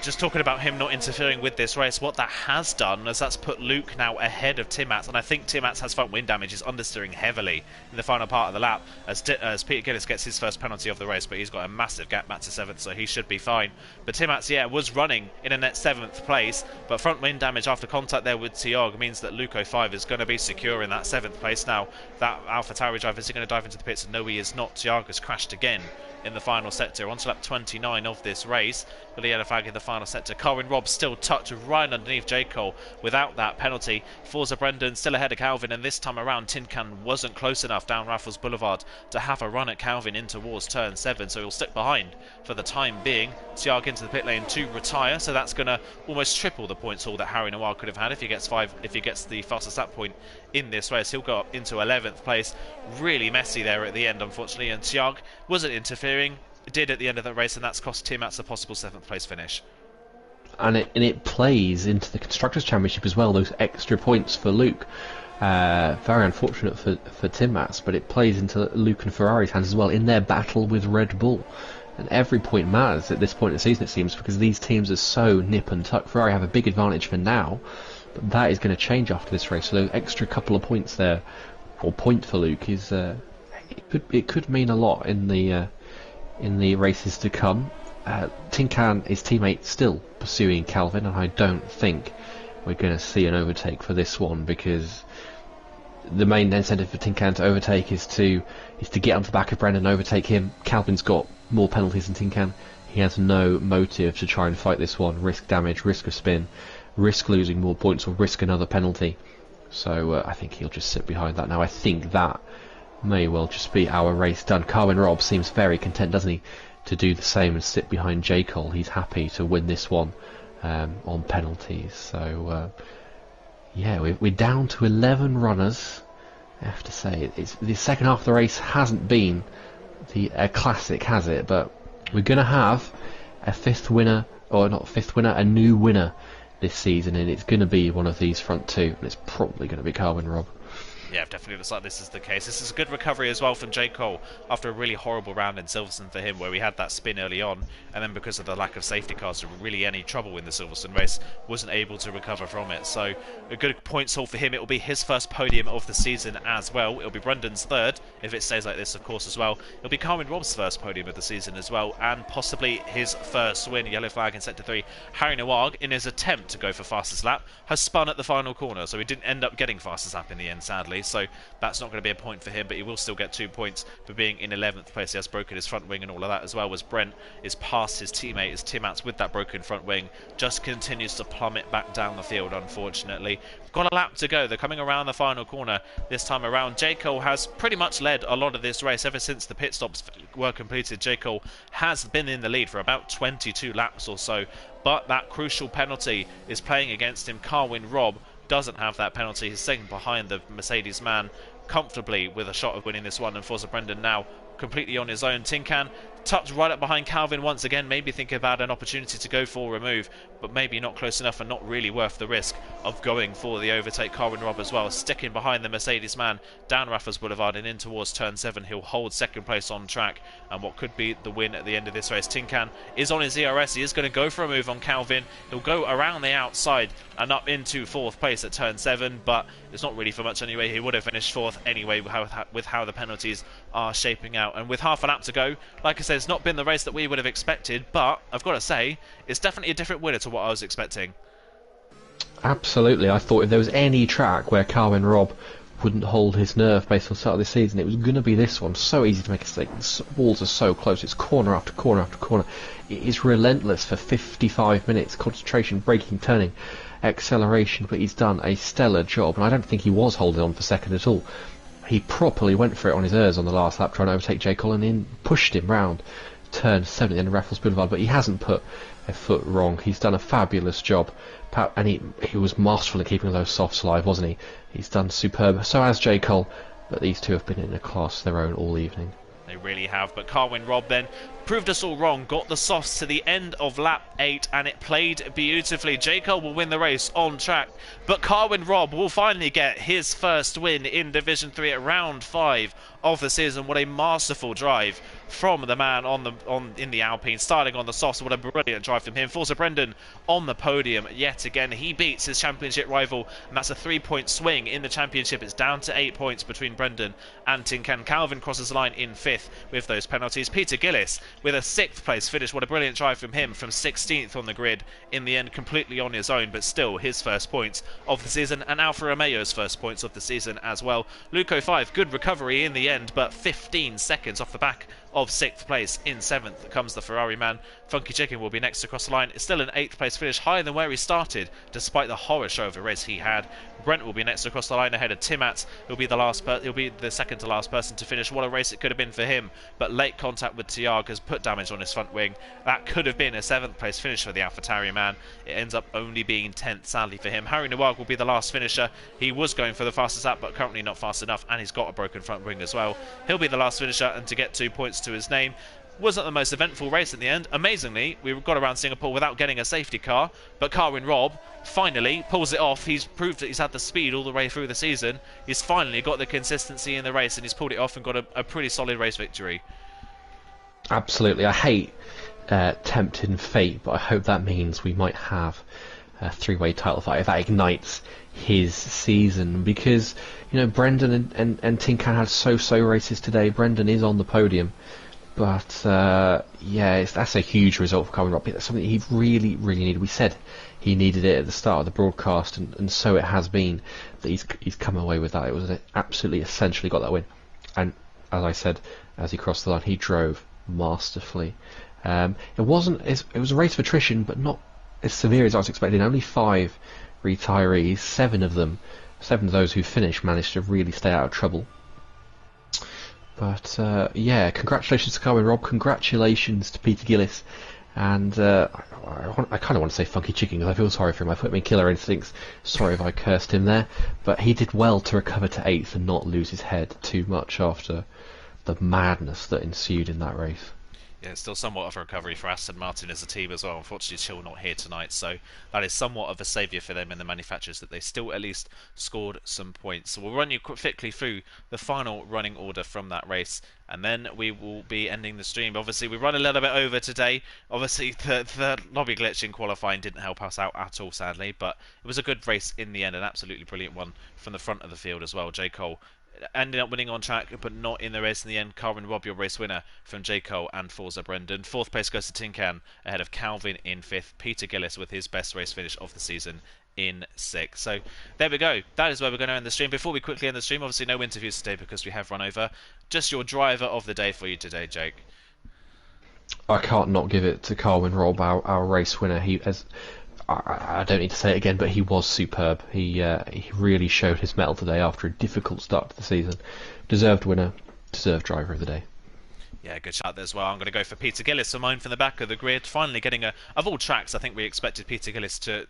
Just talking about him not interfering with this race, what that has done is that's put Luke now ahead of Timmats, and I think Timmats has front wing damage, is understeering heavily in the final part of the lap as Peter Gillis gets his first penalty of the race, but he's got a massive gap back to 7th, so he should be fine. But Timmats, yeah, was running in a net 7th place, but front wing damage after contact there with Tiag means that Luke 05 is going to be secure in that 7th place. Now, that AlphaTauri driver, is he going to dive into the pits? No, he is not. Tiag has crashed again in the final sector, onto lap 29 of this race, with the yellow flag in the final sector. Carwin Robb still tucked right underneath J. Cole without that penalty. Forza Brendan still ahead of Calvin, and this time around Tin Can wasn't close enough down Raffles Boulevard to have a run at Calvin in towards turn 7, so he'll stick behind for the time being. Tiag into the pit lane to retire, so that's going to almost triple the points haul that Harry Noir could have had if he gets the fastest lap point in this race. He'll go up into 11th place. Really messy there at the end, unfortunately, and Tiag wasn't interfering, did at the end of that race, and that's cost Timmats a possible 7th place finish. And it plays into the Constructors' Championship as well, those extra points for Luke. Very unfortunate for Timmats, but it plays into Luke and Ferrari's hands as well in their battle with Red Bull. And every point matters at this point in the season, it seems, because these teams are so nip and tuck. Ferrari have a big advantage for now, but that is going to change after this race. So those extra couple of points there, or point for Luke, is it could mean a lot in the races to come. Tin Can, his teammate, still pursuing Calvin, and I don't think we're going to see an overtake for this one, because the main incentive for Tin Can to overtake is to get onto the back of Brendan and overtake him. Calvin's got more penalties than Tin Can. He has no motive to try and fight this one. Risk damage, risk a spin, risk losing more points, or risk another penalty. So I think he'll just sit behind that now. I think that may well just be our race done. Carwin Robb seems very content, doesn't he, to do the same and sit behind J. Cole. He's happy to win this one on penalties. So yeah, we're down to 11 runners. I have to say, the second half of the race hasn't been a classic, has it? But we're going to have a fifth winner, or not a fifth winner, a new winner this season, and it's going to be one of these front two, and it's probably going to be Carwin Robb. Yeah, definitely looks like this is the case. This is a good recovery as well from J. Cole after a really horrible round in Silverstone for him, where we had that spin early on, and then because of the lack of safety cars or really any trouble in the Silverstone race, wasn't able to recover from it. So a good points haul for him. It will be his first podium of the season as well. It'll be Brendan's third, if it stays like this, of course, as well. It'll be Carwin Robb's first podium of the season as well, and possibly his first win. Yellow flag in Sector 3. Harry Noir, in his attempt to go for fastest lap, has spun at the final corner, so he didn't end up getting fastest lap in the end, sadly. unfortunately, so that's not going to be a point for him, but he will still get 2 points for being in 11th place. He has broken his front wing and all of that, as well as Brent is past his teammate, is Timats, with that broken front wing, just continues to plummet back down the field, unfortunately. We've got a lap to go. They're coming around the final corner this time around. J. Cole has pretty much led a lot of this race ever since the pit stops were completed. J. Cole has been in the lead for about 22 laps or so, but that crucial penalty is playing against him. Carwin Robb doesn't have that penalty. He's sitting behind the Mercedes man comfortably with a shot of winning this one, and Forza Brendan now completely on his own. Tin Can tucked right up behind Calvin once again, maybe thinking about an opportunity to go for a remove, but maybe not close enough and not really worth the risk of going for the overtake. Carwin Robb as well, sticking behind the Mercedes man down Raffles Boulevard and in towards turn 7. He'll hold second place on track and what could be the win at the end of this race. Tin Can is on his ERS. He is going to go for a move on Calvin. He'll go around the outside and up into 4th place at turn 7, but it's not really for much anyway. He would have finished 4th anyway with how the penalties are shaping out. And with half a lap to go, like I said, it's not been the race that we would have expected, but I've got to say, it's definitely a different winner to what I was expecting. Absolutely. I thought if there was any track where Carwin Robb wouldn't hold his nerve based on the start of the season, it was going to be this one. So easy to make a mistake. The walls are so close. It's corner after corner after corner. It is relentless for 55 minutes. Concentration, braking, turning, acceleration. But he's done a stellar job, and I don't think he was holding on for second at all. He properly went for it on his ERS on the last lap, trying to overtake J. Cole, and then pushed him round turn 7 at the end of Raffles Boulevard, but he hasn't put a foot wrong. He's done a fabulous job, and he was masterful in keeping those softs alive, wasn't he? He's done superb. So has J. Cole, but these two have been in a class of their own all evening. They really have, but Carwin Robb then proved us all wrong, got the softs to the end of lap 8, and it played beautifully. J. Cole will win the race on track, but Carwin Robb will finally get his first win in Division 3 at round 5 of the season. What a masterful drive from the man in the Alpine, starting on the softs. What a brilliant drive from him. Forza Brendan on the podium yet again. He beats his championship rival, and that's a 3-point swing in the championship. It's down to 8 points between Brendan and Tin Can. Calvin crosses the line in 5th with those penalties. Peter Gillis with a 6th place finish. What a brilliant drive from him, from 16th on the grid in the end, completely on his own, but still his first points of the season, and Alfa Romeo's first points of the season as well. Luco 5, good recovery in the end, but 15 seconds off the back of 6th place. In 7th comes the Ferrari man. Funky Chicken will be next across the line. It's still an 8th place finish, higher than where he started, despite the horror show of a race he had. Brent will be next across the line ahead of Timats. He'll be the second to last person to finish. What a race it could have been for him, but late contact with Tiag has put damage on his front wing. That could have been a 7th place finish for the AlphaTauri man. It ends up only being 10th, sadly for him. Harry Newag will be the last finisher. He was going for the fastest lap, but currently not fast enough, and he's got a broken front wing as well. He'll be the last finisher, and to get 2 points to his name. Wasn't the most eventful race in the end. Amazingly, we got around Singapore without getting a safety car, but Carwin Robb finally pulls it off. He's proved that he's had the speed all the way through the season. He's finally got the consistency in the race, and he's pulled it off and got a pretty solid race victory. Absolutely. I hate tempting fate, but I hope that means we might have a 3-way title fight if that ignites his season, because Brendan and Tin Can had so races today. Brendan is on the podium, but that's a huge result for Carwin Robb. That's something he really needed. We said he needed it at the start of the broadcast, and so it has been that he's come away with that. It was absolutely essentially got that win, and as I said, as he crossed the line, he drove masterfully. It was a race of attrition, but not as severe as I was expecting. Only 5 retirees, 7 of those who finished managed to really stay out of trouble. But congratulations to Carwin Robb, congratulations to Peter Gillis, and I kind of want to say Funky Chicken because I feel sorry for him. I put him in Killer Instincts. Sorry if I cursed him there, but he did well to recover to 8th and not lose his head too much after the madness that ensued in that race. Yeah, it's still somewhat of a recovery for Aston Martin as a team as well. Unfortunately, Chill not here tonight, so that is somewhat of a saviour for them and the manufacturers, that they still at least scored some points. So we'll run you quickly through the final running order from that race, and then we will be ending the stream. Obviously, we run a little bit over today. Obviously, the lobby glitch in qualifying didn't help us out at all, sadly, but it was a good race in the end, an absolutely brilliant one from the front of the field as well. J. Cole ending up winning on track, but not in the race in the end. Carwin Rob, your race winner from J. Cole and Forza Brendan. Fourth place goes to Tin Can, ahead of Calvin in fifth. Peter Gillis with his best race finish of the season in sixth. So there we go. That is where we're going to end the stream. Before we quickly end the stream, obviously no interviews today because we have run over. Just your driver of the day for you today, Jake. I can't not give it to Carwin Rob, our race winner. I don't need to say it again, but he was superb. He really showed his mettle today after a difficult start to the season. Deserved winner, deserved driver of the day. Yeah, good shout there as well. I'm going to go for Peter Gillis for mine from the back of the grid. Finally getting of all tracks, I think we expected Peter Gillis to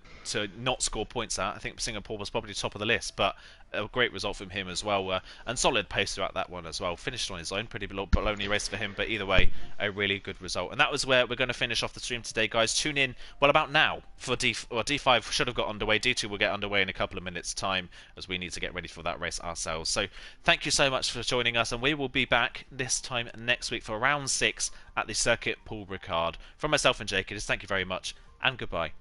not score points out. I think Singapore was probably top of the list, but a great result from him as well. And solid pace throughout that one as well. Finished on his own, pretty lonely race for him, but either way, a really good result. And that was where we're going to finish off the stream today, guys. Tune in, well, about now for D5 should have got underway. D2 will get underway in a couple of minutes' time as we need to get ready for that race ourselves. So thank you so much for joining us, and we will be back this time next week for round 6 at the Circuit Paul Ricard. From myself and Jake, it is thank you very much and goodbye.